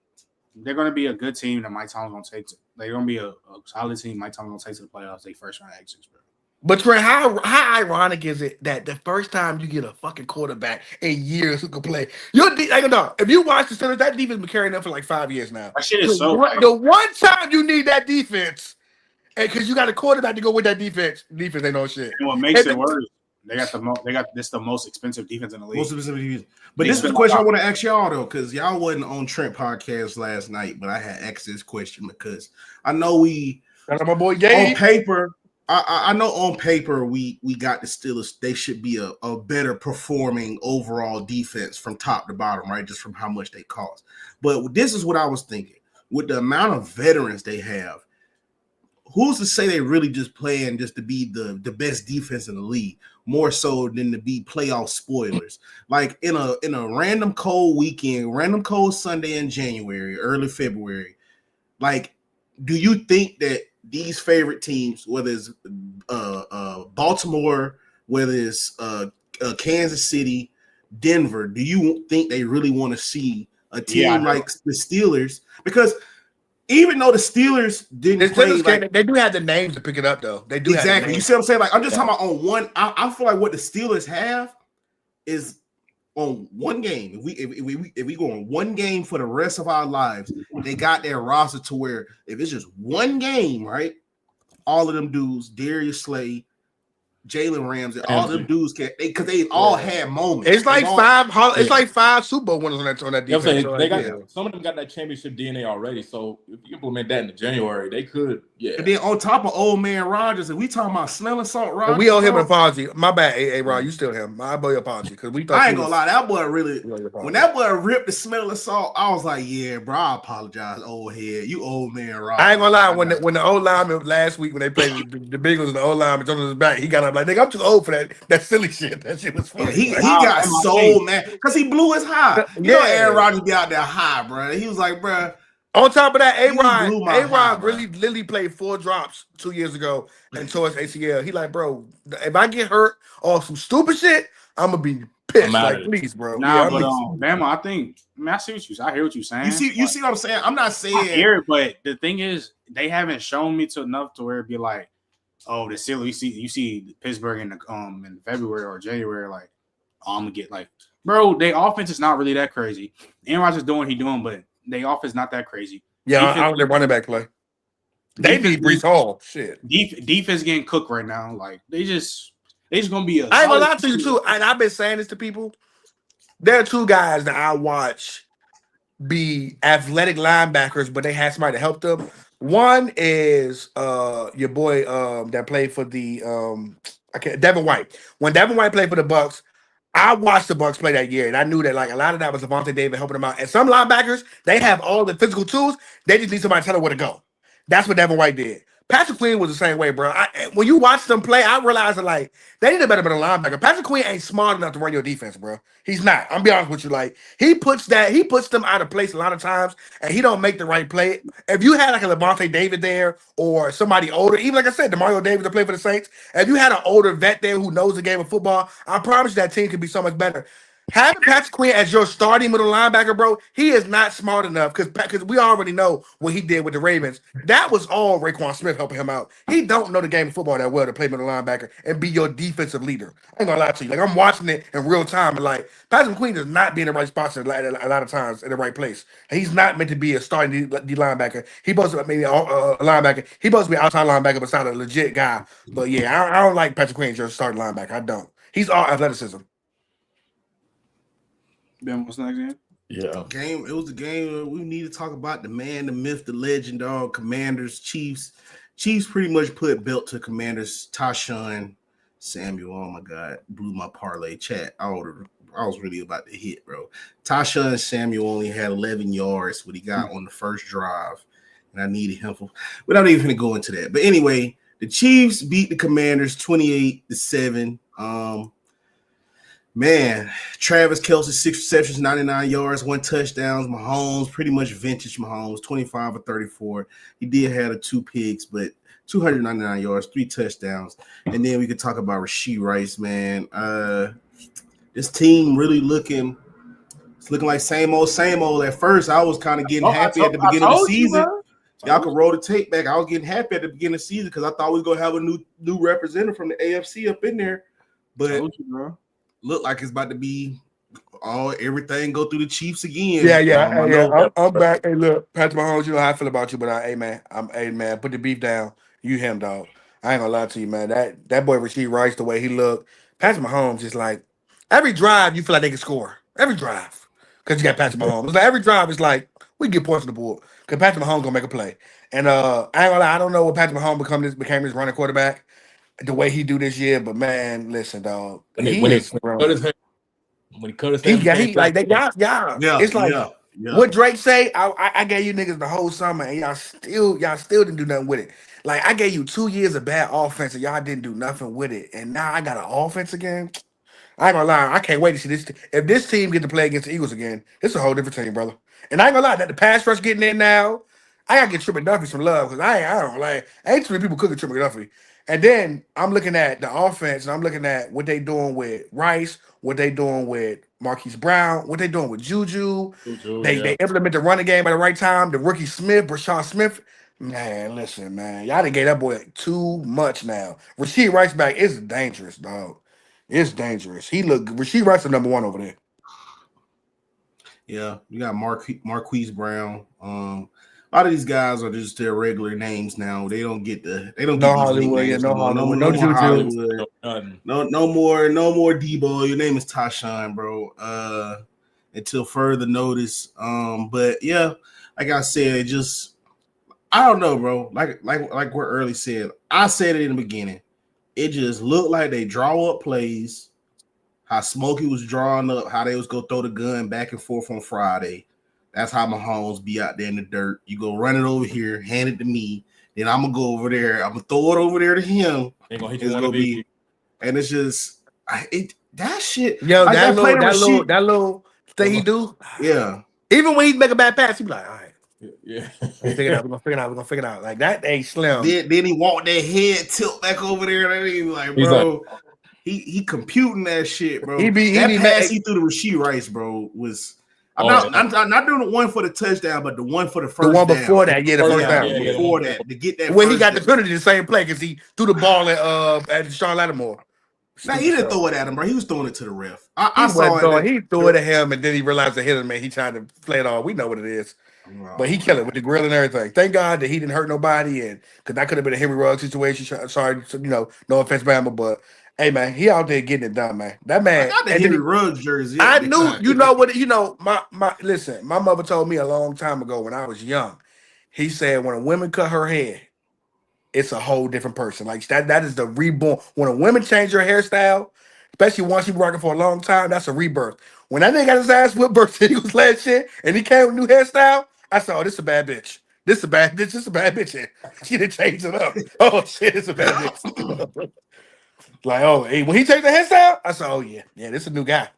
Speaker 4: they're gonna be a good team that Mike Tomlin's gonna take. They're gonna be a solid team. Mike Tomlin's gonna take to the playoffs. They first round exits, bro.
Speaker 3: But Trent, how ironic is it that the first time you get a fucking quarterback in years who can play, if you watch the Steelers, that defense been carrying them for like 5 years now.
Speaker 4: That shit is the
Speaker 3: one time you need that defense, and because you got a quarterback to go with that defense ain't no shit.
Speaker 4: And what makes it worse, they got the most expensive defense in the league.
Speaker 5: Most expensive defense. But this is the question I want to ask y'all though, because y'all wasn't on Trent podcast last night, but I had asked this question because I know
Speaker 3: my boy Gabe.
Speaker 5: On paper. I know on paper we got the Steelers. They should be a better performing overall defense from top to bottom, right? Just from how much they cost. But this is what I was thinking. With the amount of veterans they have, who's to say they really just playing just to be the best defense in the league, more so than to be playoff spoilers? Like in a random cold weekend, random cold Sunday in January, early February, like, do you think that these favorite teams, whether it's Baltimore, whether it's Kansas City, Denver, do you think they really want to see a team like the Steelers? Because even though the Steelers didn't play,
Speaker 3: they do have the names to pick it up, though. They do
Speaker 5: exactly. You see what I'm saying? Like, I'm just talking about on one. I feel like what the Steelers have is on one game. If we go on one game for the rest of our lives, they got their roster to where if it's just one game, right? All of them dudes, Darius Slay, Jalen Ramsey, all them dudes because they all had moments.
Speaker 3: It's like five Super Bowl winners on that defense.
Speaker 2: They got some of them got that championship DNA already. So if you implement that in January, they could. Yeah.
Speaker 5: And then on top of old man Rodgers, and we talking about smelling salt Rodgers.
Speaker 3: We owe him an apology. My bad, Rod. You still him. I owe you an apology because we thought
Speaker 5: I ain't gonna lie. That boy really. When that boy ripped the smelling salt, I was like, yeah, bro. I apologize, old head. You old man Rodgers.
Speaker 3: I ain't gonna lie. When the old lineman last week when they played the Bengals and the old lineman jumped on his back, he got up like, nigga, I'm too old for that silly shit. That shit was funny.
Speaker 5: Yeah, he got so mad because he blew his high. You know, Aaron Rodgers be out there high, bro. He was like, bro.
Speaker 3: On top of that, A-Rod really literally played 4 drops 2 years ago and tore his ACL. He like, bro, if I get hurt or some stupid shit, I'm gonna be pissed. Like, please, bro.
Speaker 4: Nah, but Bama, I see what I hear what you're saying.
Speaker 5: You see what I'm saying? I'm not saying
Speaker 4: I hear it, but the thing is, they haven't shown me to enough to where it'd be like, oh, the Steelers. You see Pittsburgh in February or January, like, oh, I'm gonna get like, bro, their offense is not really that crazy. Aaron Rodgers doing what he doing, but their offense not that crazy.
Speaker 3: Yeah, I don't let running back play. They need Breece Hall. Shit.
Speaker 4: Defense getting cooked right now. Like they just gonna be.
Speaker 3: I ain't gonna lie to you too, and I've been saying this to people. There are 2 guys that I watch be athletic linebackers, but they had somebody to help them. One is your boy that played for the Devin White. When Devin White played for the Bucks, I watched the Bucks play that year, and I knew that like a lot of that was Devontae Davis helping them out. And some linebackers, they have all the physical tools. They just need somebody to tell them where to go. That's what Devin White did. Patrick Queen was the same way, bro. When you watch them play, I realized that like they need a better linebacker. Patrick Queen ain't smart enough to run your defense, bro. He's not. I'm be honest with you. Like he puts them out of place a lot of times, and he don't make the right play. If you had like a Levante David there or somebody older, even like I said, DeMario Davis to play for the Saints, if you had an older vet there who knows the game of football, I promise you that team could be so much better. Having Patrick Queen as your starting middle linebacker, bro, he is not smart enough because we already know what he did with the Ravens. That was all Raekwon Smith helping him out. He don't know the game of football that well to play middle linebacker and be your defensive leader. I ain't gonna lie to you. Like I'm watching it in real time, and like Patrick Queen does not be in the right spots a lot of times in the right place. And he's not meant to be a starting D linebacker. He supposed to be a linebacker. He supposed to be an outside linebacker, but not a legit guy. But yeah, I don't like Patrick Queen as your starting linebacker. I don't. He's all athleticism.
Speaker 4: Ben, what's next game?
Speaker 2: Yeah.
Speaker 5: It was the game we need to talk about. The man, the myth, the legend, dog. Commanders, Chiefs. Chiefs pretty much put belt to Commanders. Tashawn Samuel. Oh my God, blew my parlay chat. I was really about to hit, bro. Tashawn Samuel only had 11 yards what he got on the first drive, and I needed him for. We're not even gonna go into that. But anyway, the Chiefs beat the Commanders 28-7. Man, Travis Kelce, 6 receptions, 99 yards, 1 touchdown. Mahomes, pretty much vintage Mahomes, 25 or 34. He did have 2 picks, but 299 yards, 3 touchdowns. And then we could talk about Rashee Rice, man. This team really looking like same old. At first, I was kind of getting happy at the beginning of the season. Y'all can roll the tape back. I was getting happy at the beginning of the season because I thought we were going to have a new representative from the AFC up in there. But look like it's about to be everything go through the Chiefs again.
Speaker 3: I'm back. Hey, look, Patrick Mahomes, you know how I feel about you, but hey man, put the beef down. You him, dog. I ain't gonna lie to you, man. That boy Rashee Rice, the way he looked, Patrick Mahomes is like every drive you feel like they can score. Every drive. Because you got Patrick Mahomes. It's like every drive is like we get points on the board. Because Patrick Mahomes gonna make a play. And I ain't gonna lie, I don't know what Patrick Mahomes became his running quarterback. The way he do this year, but man, listen, dog.
Speaker 2: When he cut his hair,
Speaker 3: it's like what Drake say. I gave you niggas the whole summer, and y'all still didn't do nothing with it. Like I gave you 2 years of bad offense, and y'all didn't do nothing with it. And now I got an offense again. I ain't gonna lie, I can't wait to see this. If this team get to play against the Eagles again, it's a whole different team, brother. And I ain't gonna lie, that the pass rush getting in now. I gotta get Trip McDuffie some love because ain't too many people cooking Trip McDuffie. And then I'm looking at the offense, and I'm looking at what they doing with Rice, what they doing with Marquise Brown, what they doing with Juju. They implement the running game at the right time. The rookie Brashad Smith. Man, listen, man. Y'all done gave that boy too much now. Rashee Rice back is dangerous, dog. It's dangerous. Rashee Rice is number 1 over there.
Speaker 5: Yeah, you got Marquise Brown. A lot of these guys are just their regular names now. They don't get
Speaker 3: Hollywood. Yeah, no Hollywood. No Juju.
Speaker 5: No more Debo. Your name is Tashawn, bro. Until further notice. But yeah, like I said, I don't know, bro. Like what Early said. I said it in the beginning. It just looked like they draw up plays. How Smokey was drawing up, how they was go throw the gun back and forth on Friday. That's how Mahomes be out there in the dirt. You go run it over here, hand it to me. Then I'm gonna go over there. I'm gonna throw it over there to him. And it's just that shit.
Speaker 3: Yo, like that little thing he do.
Speaker 5: Yeah.
Speaker 3: Even when he make a bad pass, he be like, all right.
Speaker 2: Yeah.
Speaker 3: We're gonna figure it out. Like that ain't slim.
Speaker 5: Then he walked that head tilt back over there. And he like, bro. He computing that shit, bro. He pass he threw to Rashee Rice, bro, was. I'm not doing the one for the touchdown, but the one for the first down.
Speaker 3: The one before that, the first down.
Speaker 5: Before that, to get that.
Speaker 3: When he got the penalty, the same play because he threw the ball at Sean Lattimore.
Speaker 5: Nah, he didn't throw it at him, bro. He was throwing it to the ref.
Speaker 3: He threw it at him, and then he realized it hit him, and he tried to play it off. We know what it is. But he killed it with the grill and everything. Thank God that he didn't hurt nobody, and because that could have been a Henry Ruggs situation. Sorry, no offense, Bama, but hey man, he out there getting it done, man. That man.
Speaker 5: I got the Henry Ruggs jersey.
Speaker 3: I knew, my mother told me a long time ago when I was young. He said when a woman cut her hair, it's a whole different person. Like that is the reborn. When a woman change her hairstyle, especially once she been rocking for a long time, that's a rebirth. When that nigga got his ass whipped birthday was last shit and he came with a new hairstyle, I said, oh, this is a bad bitch. This is a bad bitch. She didn't change it up. Oh shit, it's a bad bitch. Like, oh, hey, when he changed the hairstyle, I said, oh yeah, this is a new guy.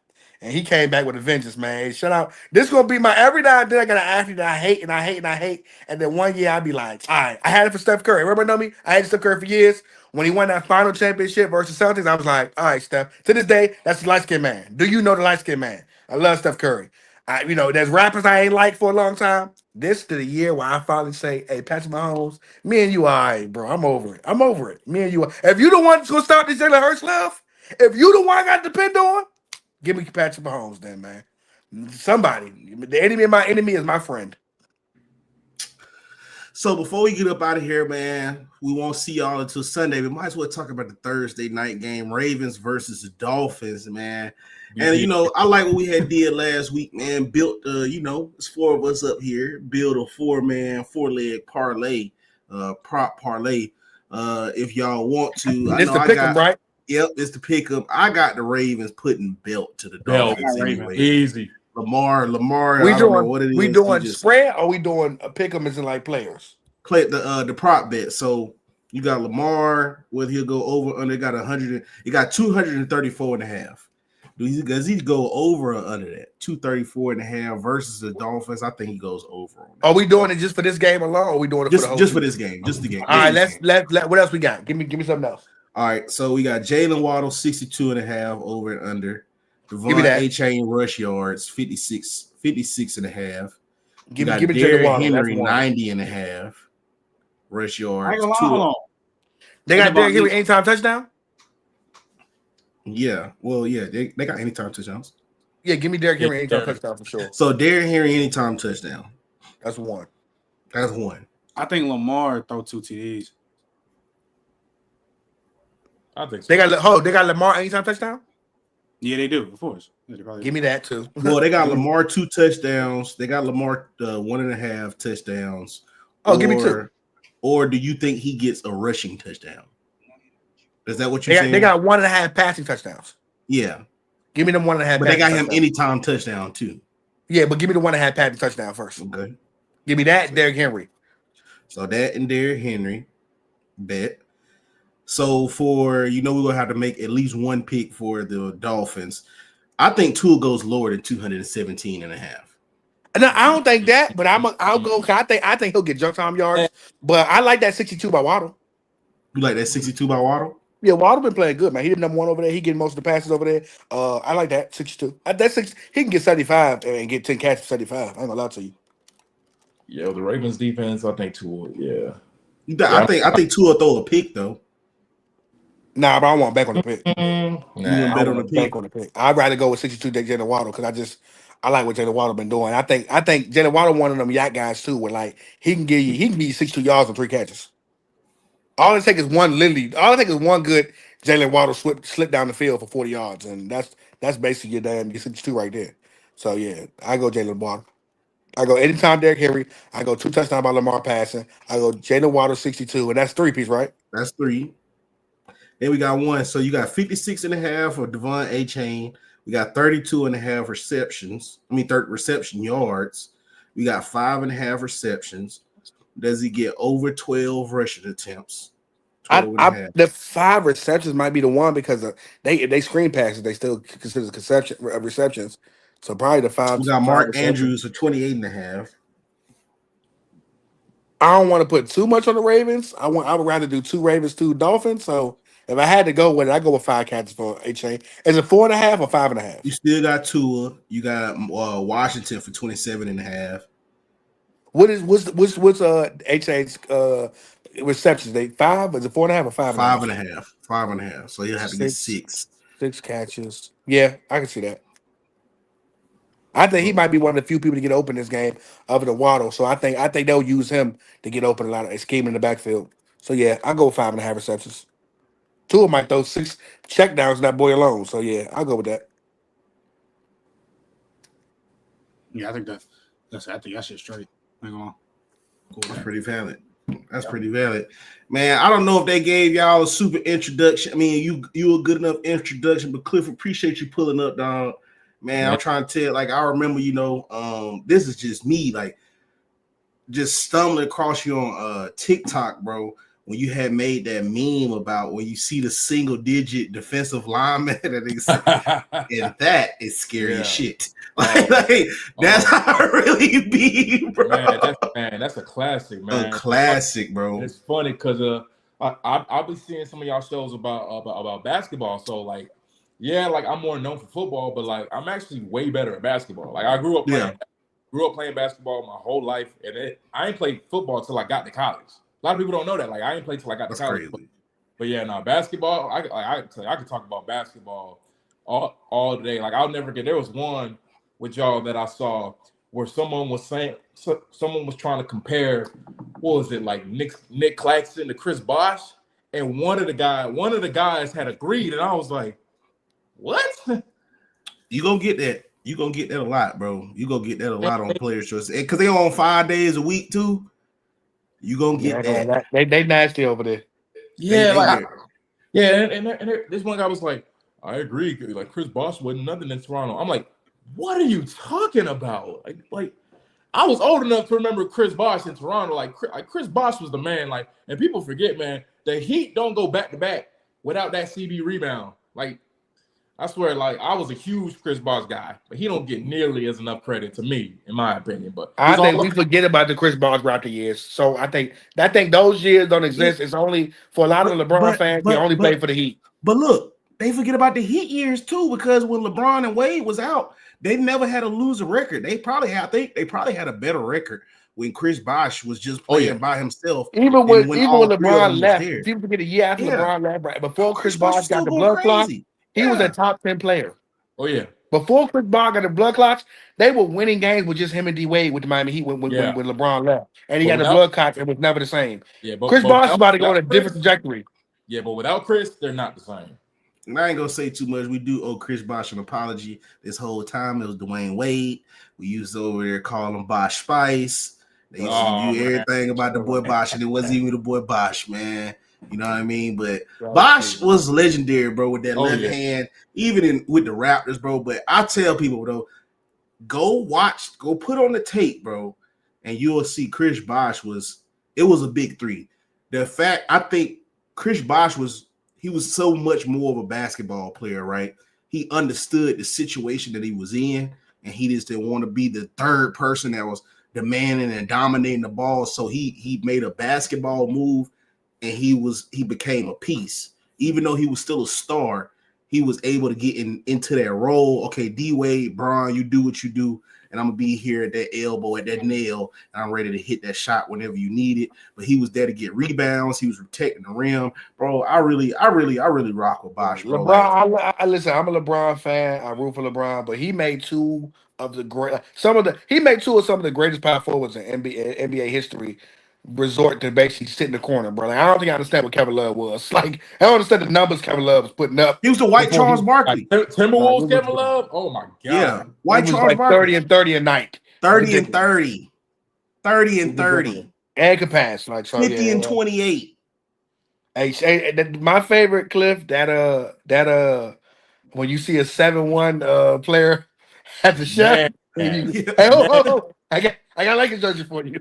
Speaker 3: And he came back with a vengeance, man. Shut out. This is gonna be my every now and then I got an athlete that I hate. And then one year I'll be like, all right, I had it for Steph Curry. Everybody know me? I had Steph Curry for years. when he won that final championship versus Celtics, I was like, all right, Steph. To this day, that's the light skinned man. Do you know the light skinned man? I love Steph Curry. There's rappers I ain't liked for a long time. This is the year where I finally say, hey, Patrick Mahomes, me and you all right, bro. I'm over it. Me and you. If you the one that's gonna stop this Jalen Hurts love, if you the one I got to depend on, give me Patrick Mahomes then, man. Somebody. The enemy of my enemy is my friend.
Speaker 5: So before we get up out of here, man, we won't see y'all until Sunday. We might as well talk about the Thursday night game, Ravens versus the Dolphins, man. And I like what we had did last week, man. Built, it's four of us up here. Build a 4-leg parlay, prop parlay. If y'all want to,
Speaker 3: It's the pick 'em, right?
Speaker 5: Yep, it's the pick 'em. I got the Ravens putting belt to the Dolphins anyway.
Speaker 2: Easy.
Speaker 5: Lamar.
Speaker 3: We
Speaker 5: I don't know what it is.
Speaker 3: We doing spread or we doing a pick 'em as in like players?
Speaker 5: Play the prop bet. So you got Lamar, whether he'll go over under. Got 100. He got 234.5. Does he go over or under that? 234.5 versus the Dolphins. I think he goes over on that.
Speaker 3: Are we doing it just for this game alone? Or are we doing it
Speaker 5: just for this game? Just the game.
Speaker 3: All right, let what else we got? Give me something else.
Speaker 5: All right, so we got Jalen Waddle 62.5 over and under.
Speaker 3: Give me that.
Speaker 5: A-Chain rush yards 56.5.
Speaker 3: Give me
Speaker 5: Derrick
Speaker 3: Jalen Waddle.
Speaker 5: Henry 90.5 rush yards.
Speaker 3: They got Derrick Henry anytime touchdown.
Speaker 5: Yeah, well, yeah, they got anytime touchdowns.
Speaker 3: Yeah, give me Derrick Henry anytime touchdown for sure.
Speaker 5: So Derrick Henry anytime touchdown.
Speaker 3: That's one.
Speaker 4: I think Lamar throw 2 TDs.
Speaker 2: I think so.
Speaker 3: They got Lamar anytime touchdown.
Speaker 4: Yeah, they do, of course. Yeah,
Speaker 3: give me that too.
Speaker 5: Well, they got Lamar 2 touchdowns. They got Lamar 1.5 touchdowns.
Speaker 3: Give me 2.
Speaker 5: Or do you think he gets a rushing touchdown? Is that what you're saying?
Speaker 3: They got 1.5 passing touchdowns.
Speaker 5: Yeah.
Speaker 3: Give me them 1.5.
Speaker 5: But they got him anytime touchdown too.
Speaker 3: Yeah, but give me the 1.5 passing touchdown first.
Speaker 5: Okay.
Speaker 3: Give me that, Derrick Henry.
Speaker 5: So that and Derrick Henry bet. So for we're gonna have to make at least one pick for the Dolphins. I think Tua goes lower than 217.5.
Speaker 3: No, I don't think that, but I'll go. I think he'll get junk time yards, but I like that 62 by Waddle.
Speaker 5: You like that 62 by Waddle?
Speaker 3: Yeah, Waddle been playing good, man. He the number one over there. He getting most of the passes over there. I like that 62. He can get 75 and get 10 catches for 75. I ain't gonna lie to you.
Speaker 2: Yeah, the Ravens defense, I think Tua. Yeah.
Speaker 5: I think Tua throw a pick though.
Speaker 3: Nah, but I want back on the pick.
Speaker 5: You want bet on the pick?
Speaker 3: Back on the pick. I'd rather go with 62 than Jalen Waddle because I like what Jalen Waddle been doing. I think Jalen Waddle one of them yak guys too, where like he can give you 62 yards on 3 catches. All it takes is one good Jalen Waddle slip down the field for 40 yards, and that's basically your 62 right there. So yeah, I go Jalen Waddle. I go anytime Derrick Henry. I go 2 touchdowns by Lamar passing. I go Jalen Waddle 62, and that's 3 piece, right?
Speaker 5: That's 3. Then we got 1. So you got 56.5 for Devon A-Chain. We got 32.5 receptions. 30 reception yards. We got 5.5 receptions. Does he get over 12 rushing attempts?
Speaker 3: The 5 receptions might be the one because they screen passes. They still consider receptions. So probably the 5.
Speaker 5: We got Mark Andrews for 28.5.
Speaker 3: I don't want to put too much on the Ravens. I would rather do 2 Ravens, 2 Dolphins. So if I had to go with it, I go with 5 catches for A-Chain. Is it 4.5 or 5.5?
Speaker 5: You still got Tua. You got Washington for 27.5.
Speaker 3: What's A-Chain's receptions? They 5? Is it 4.5 or 5?
Speaker 5: 5.5. 5.5. So he'll have to get 6.
Speaker 3: 6 catches. Yeah, I can see that. I think he might be one of the few people to get open this game other than Waddle. So I think they'll use him to get open a lot of scheme in the backfield. So yeah, I go with 5.5 receptions. Tua might throw 6 checkdowns that boy alone. So yeah, I'll go with that.
Speaker 4: Yeah, I think that shit's straight. Hang on.
Speaker 5: Cool. That's pretty valid. Pretty valid. Man, I don't know if they gave y'all a super introduction. I mean, you a good enough introduction, but Cliff, appreciate you pulling up, dog. Man, I'm trying to tell, like, I remember, this is just me, like, just stumbling across you on TikTok, bro, when you had made that meme about when you see the single-digit defensive lineman, and that is scary as shit. Like that's how it really be, bro.
Speaker 2: Man, that's a classic, man.
Speaker 5: A classic, bro.
Speaker 2: It's funny because I'll be seeing some of y'all shows about basketball. So like, yeah, like I'm more known for football, but like I'm actually way better at basketball. Like I grew up playing basketball my whole life, and I ain't played football till I got to college. A lot of people don't know that. Like I ain't played till I got to college. But yeah, no, basketball. I could talk about basketball all day. Like I'll never get. There was one with y'all that I saw where someone was trying to compare, what was it, like Nick Claxton to Chris Bosh, and one of the guys had agreed, and I was like, what?
Speaker 5: You gonna get that. You gonna get that a lot, bro. You gonna get that a lot on Players Choice because they on 5 days a week too. You gonna get that.
Speaker 3: They nasty over there.
Speaker 2: Yeah, and this one guy was like, I agree. Like Chris Bosh wasn't nothing in Toronto. I'm like, what are you talking about? Like I was old enough to remember Chris Bosh in Toronto. Like Chris Bosh was the man. Like, and people forget, man, the Heat don't go back to back without that CB rebound. Like, I swear, like I was a huge Chris Bosh guy, but he don't get nearly as enough credit to me, in my opinion. But
Speaker 3: I think we forget about the Chris Bosh Raptor years. So I think those years don't exist. It's only for a lot of LeBron fans. They only play for the Heat.
Speaker 5: But look, they forget about the Heat years too, because when LeBron and Wade was out, they never had a losing record. They probably had a better record when Chris Bosh was just playing by himself.
Speaker 3: Even when LeBron left, people forget a year after LeBron left, right before Chris Bosh got the blood clot, he was a top 10 player.
Speaker 2: Oh yeah.
Speaker 3: Before Chris Bosh got the blood clots, they were winning games with just him and D Wade with the Miami Heat when LeBron left, and he got the blood clots. It was never the same. Yeah, but Chris Bosh is about to go on a different trajectory.
Speaker 2: Yeah, but without Chris, they're not the same.
Speaker 5: And I ain't gonna say too much. We do owe Chris Bosh an apology. This whole time it was Dwayne Wade. We used to over there call him Bosh Spice. They used to do everything about the boy Bosh, and it wasn't even the boy Bosh, man. You know what I mean? But Bosh was legendary, bro, with that left hand, even with the Raptors, bro. But I tell people, though, go put on the tape, bro, and you'll see Chris Bosh was a big three. The fact, I think Chris Bosh was so much more of a basketball player, right? He understood the situation that he was in, and he just didn't want to be the third person that was demanding and dominating the ball. So he made a basketball move, and he became a piece. Even though he was still a star, he was able to get into that role. Okay, D-Wade, Bron, you do what you do, and I'm gonna be here at that elbow, at that nail, and I'm ready to hit that shot whenever you need it. But he was there to get rebounds. He was protecting the rim, bro. I really rock with Bosh, bro.
Speaker 3: LeBron, I listen. I'm a LeBron fan. I root for LeBron, but he made two of some of the greatest power forwards in NBA history resort to basically sit in the corner, bro. Like, I don't think I understand what Kevin Love was. Like, I don't understand the numbers Kevin Love was putting up.
Speaker 5: He was the white Charles Barkley.
Speaker 2: Timberwolves Kevin Love? Oh, my God.
Speaker 5: Yeah. White Charles Barkley.
Speaker 3: 30 and 30 a night.
Speaker 5: 30 and 30. 30 and 30.
Speaker 3: And could pass. Like,
Speaker 5: 50 and 28.
Speaker 3: Hey, my favorite, Cliff, that when you see a 7-1 player at the chef, I got like a judge for you.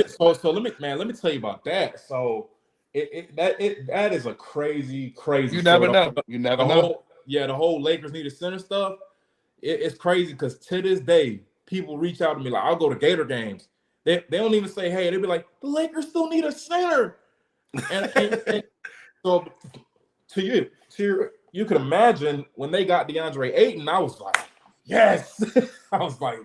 Speaker 2: So let me tell you about that. So that is a crazy.
Speaker 3: You never know.
Speaker 2: The whole Lakers need a center stuff. It's crazy because to this day, people reach out to me like, I'll go to Gator games. They don't even say hey. They be like, the Lakers still need a center. And so you can imagine when they got DeAndre Ayton, I was like, yes. I was like,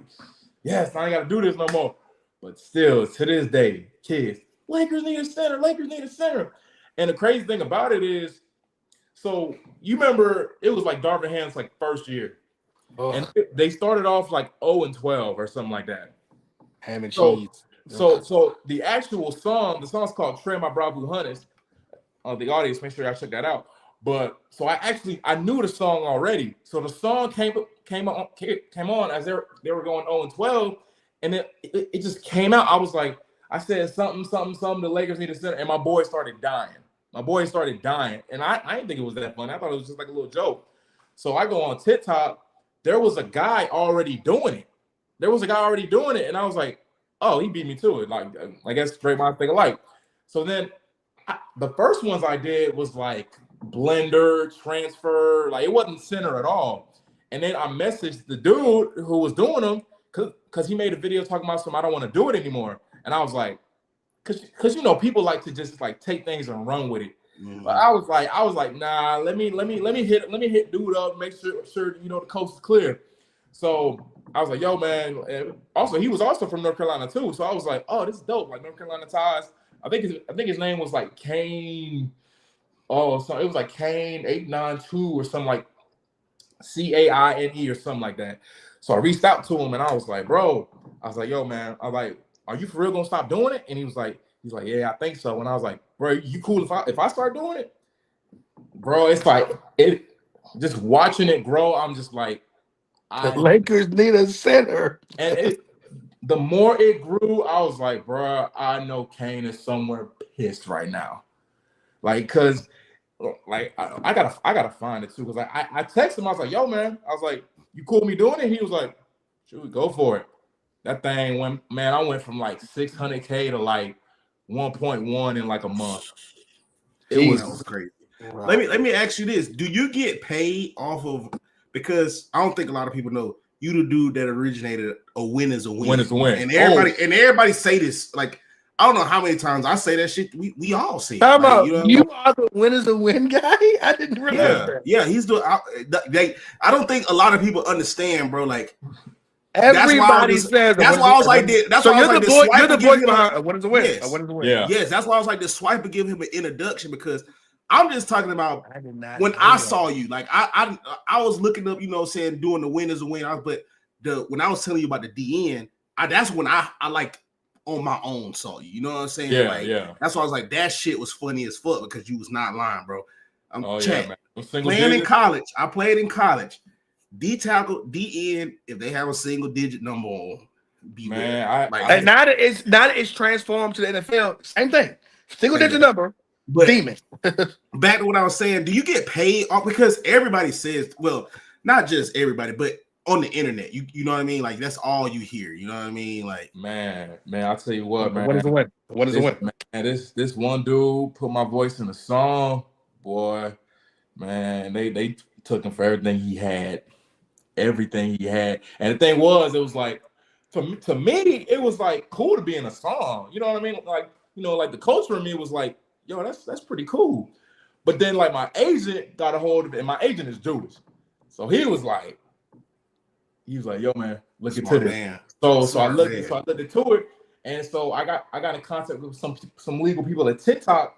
Speaker 2: yes, I ain't got to do this no more. But still, to this day, kids, Lakers need a center. And the crazy thing about it is, so you remember it was like Darvin Ham's like first year. Oh. And they started off like 0-12 or something like that.
Speaker 3: Ham and cheese.
Speaker 2: So the actual song, the song's called Trey My Bravo Hunters. The audience, make sure y'all check that out. But so I knew the song already. So the song came on as they were going 0-12, and it just came out. I was like, I said something. The Lakers need a center, and my boy started dying. And I didn't think it was that funny. I thought it was just like a little joke. So I go on TikTok. There was a guy already doing it. And I was like, oh, he beat me to it. Like, I guess straight my thing alike. So then the first ones I did was like blender, transfer. Like, it wasn't center at all. And then I messaged the dude who was doing them because he made a video talking about something. I don't want to do it anymore. And I was like, because you know people like to just like take things and run with it.
Speaker 5: Mm-hmm.
Speaker 2: But I was like, nah, let me hit dude up, make sure you know the coast is clear. So I was like, yo, man. And also, he was also from North Carolina too. So I was like, oh, this is dope. Like North Carolina ties. I think his name was like Kane. Oh, so it was like Kane 892 or something like CAINE or something like that. So I reached out to him and I was like, bro, I was like, yo, man, I was like, are you for real gonna stop doing it? And he was like, yeah, I think so. And I was like, bro, you cool if I start doing it? Bro, it's like it just watching it grow, I'm just like,
Speaker 3: the Lakers need a center.
Speaker 2: And the more it grew, I was like, bro, I know Kane is somewhere pissed right now. Like, cause like I gotta find it too. Cause like I texted him, I was like, yo, man, I was like, you cool with me doing it? He was like, should we go for it? That thing went, man, I went from like 600K to like 1.1 in like a month.
Speaker 5: That was crazy. Wow. Let me ask you this. Do you get paid off of, because I don't think a lot of people know, you the dude that originated a win is a win.
Speaker 2: Win is a win.
Speaker 5: And everybody say this, like, I don't know how many times I say that shit. We all say it.
Speaker 3: How about you are the win is a win guy? I didn't realize that.
Speaker 5: Yeah, he's doing. I don't think a lot of people understand, bro. Like
Speaker 3: everybody says.
Speaker 5: That's why I was like, that's why I was like,
Speaker 3: you're the voice behind a win is a win.
Speaker 5: Yes.
Speaker 3: A win is a win.
Speaker 2: Yeah.
Speaker 5: Yes, that's why I was like, the swipe to give him an introduction, because I'm just talking about when I saw you. Like I was looking up, you know, saying doing the win is a win. When I was telling you about the DN, that's when I like on my own saw you. You know what I'm saying?
Speaker 2: Yeah,
Speaker 5: like,
Speaker 2: yeah.
Speaker 5: That's why I was like, that shit was funny as fuck, because you was not lying, bro.
Speaker 2: Yeah,
Speaker 5: playing in college. I played in college. D tackle, DN, if they have a single digit number on,
Speaker 2: man.
Speaker 3: Now that it's transformed to the NFL, same thing. Single digit number, but demon.
Speaker 5: Back to what I was saying, do you get paid off? Because everybody says, well, not just everybody, but on the internet, you know what I mean? Like, that's all you hear. You know what I mean? Like,
Speaker 2: man, I'll tell you what, man.
Speaker 3: What is a win? What is a win?
Speaker 2: Man, this one dude put my voice in a song, boy. Man, they took him for everything he had. Everything he had. And the thing was, it was like, to me, it was like cool to be in a song. You know what I mean? Like, you know, like the coach for me was like, yo, that's pretty cool. But then like my agent got a hold of it, and my agent is Jewish. So he was like, yo, man, look into this. So I looked into it, and so I got in contact with some legal people at TikTok,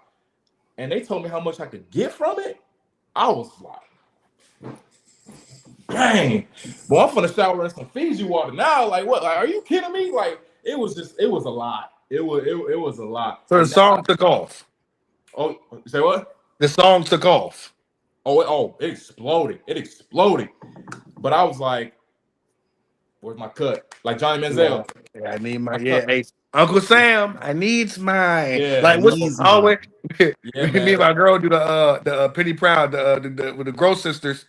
Speaker 2: and they told me how much I could get from it. I was like, dang, boy, I'm gonna shower in some Fiji water now. Like, what? Like, are you kidding me? Like, it was a lot. It was a lot.
Speaker 3: So the song took off.
Speaker 2: Oh, say what?
Speaker 3: The song took off.
Speaker 2: It exploded. It exploded. But I was like, where's my cut? Like Johnny Manziel.
Speaker 3: Yeah, I need my hey, Uncle Sam, I needs mine.
Speaker 2: Yeah,
Speaker 3: like what's always me and my girl do the Penny Proud, with the Gross sisters.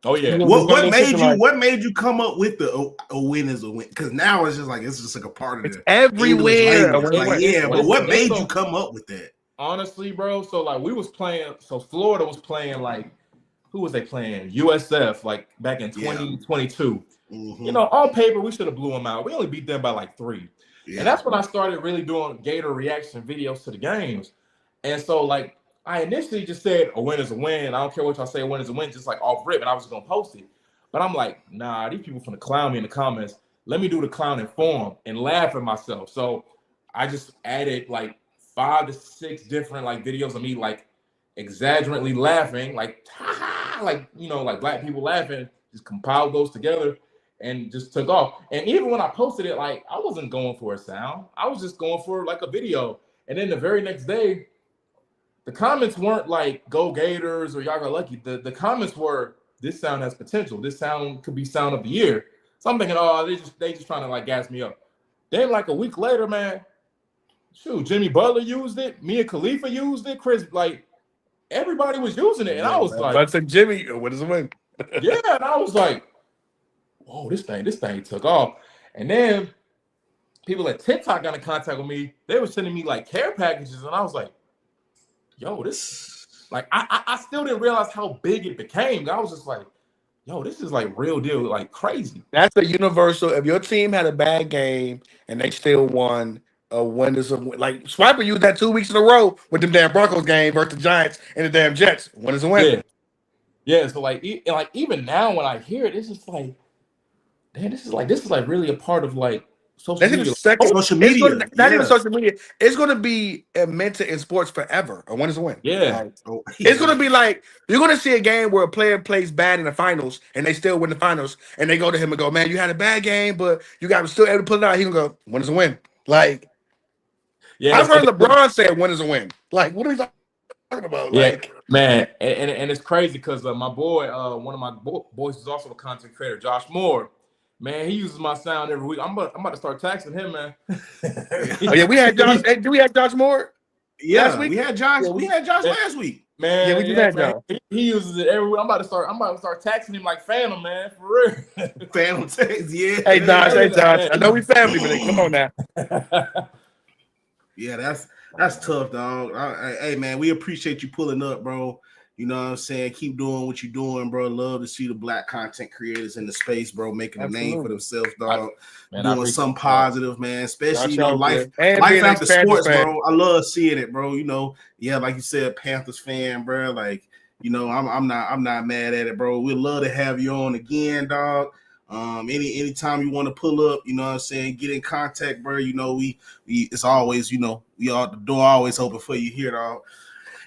Speaker 2: Oh yeah.
Speaker 5: What made you come up with a win is a win? Because now it's just like a part of it.
Speaker 3: Everywhere.
Speaker 5: But what made you come up with that?
Speaker 2: Honestly, bro. So like we was playing. So Florida was playing like, who was they playing? USF, like back in 2022. Mm-hmm. You know, on paper we should have blew them out. We only beat them by like 3. Yeah. And that's when I started really doing Gator reaction videos to the games. And so like I initially just said a win is a win. I don't care what y'all say, a win is a win, just like off rip, and I was just gonna post it. But I'm like, nah, these people finna clown me in the comments. Let me do the clowning form and laugh at myself. So I just added like 5 to 6 different like videos of me like exaggerately laughing, like like, you know, like black people laughing. Just compiled those together and just took off. And even when I posted it, like I wasn't going for a sound. I was just going for like a video. And then the very next day, the comments weren't like "Go Gators" or "Y'all got lucky." The comments were, "This sound has potential. This sound could be sound of the year." So I'm thinking, oh, they just trying to like gas me up. Then like a week later, man, shoot, Jimmy Butler used it. Mia Khalifa used it. Chris, like everybody was using it, and I was like,
Speaker 3: "I said Jimmy, what is the win?"
Speaker 2: Yeah, and I was like, "Whoa, this thing took off." And then people at TikTok got in contact with me. They were sending me like care packages, and I was like, yo, this, like, I still didn't realize how big it became. I was just like, yo, this is like real deal, like crazy.
Speaker 3: That's a universal. If your team had a bad game and they still won, a win is a win. Like Swiper used that 2 weeks in a row with them damn Broncos game versus the Giants and the damn Jets. Win is a win.
Speaker 2: Yeah. So like even now when I hear it, it's just like, damn, this is like really a part of like social media.
Speaker 5: Social media.
Speaker 3: Not even social media. It's going to be immense in sports forever. A win is a win.
Speaker 2: Yeah.
Speaker 3: It's going to be like you're going to see a game where a player plays bad in the finals and they still win the finals, and they go to him and go, "Man, you had a bad game, but you got still able to pull it out." He can go, "Win is a win." Like, I've heard LeBron say, "Win is a win." Like, what are you talking about?
Speaker 2: Yeah,
Speaker 3: like,
Speaker 2: man, and it's crazy because my boy, one of my boys is also a content creator, Josh Moore. Man, he uses my sound every week. I'm about to start taxing him, man.
Speaker 3: Oh yeah, we had Josh. Do we have Josh Moore?
Speaker 5: Last week? We had Josh. We had Josh last week.
Speaker 2: Man,
Speaker 3: yeah, we did that, Josh.
Speaker 2: He uses it every week. I'm about to start taxing him like Phantom, man, for real.
Speaker 5: Phantom text, yeah.
Speaker 3: Hey Josh. I know we family, but come on now.
Speaker 5: Yeah, that's tough, dog. Hey man, we appreciate you pulling up, bro. You know what I'm saying? Keep doing what you're doing, bro. Love to see the black content creators in the space, bro, making a name for themselves, dog. Doing something positive, man. Especially, life after sports, bro. I love seeing it, bro. You know, yeah, like you said, Panthers fan, bro. Like, you know, I'm not mad at it, bro. We'd love to have you on again, dog. Anytime you want to pull up, you know what I'm saying, get in contact, bro. You know, we it's always, you know, the door always open for you here, dog.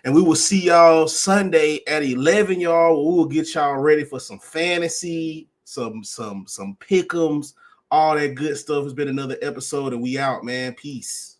Speaker 5: And we will see y'all Sunday at 11, y'all. We will get y'all ready for some fantasy, some pick'ems, all that good stuff. It's been another episode, and we out, man. Peace.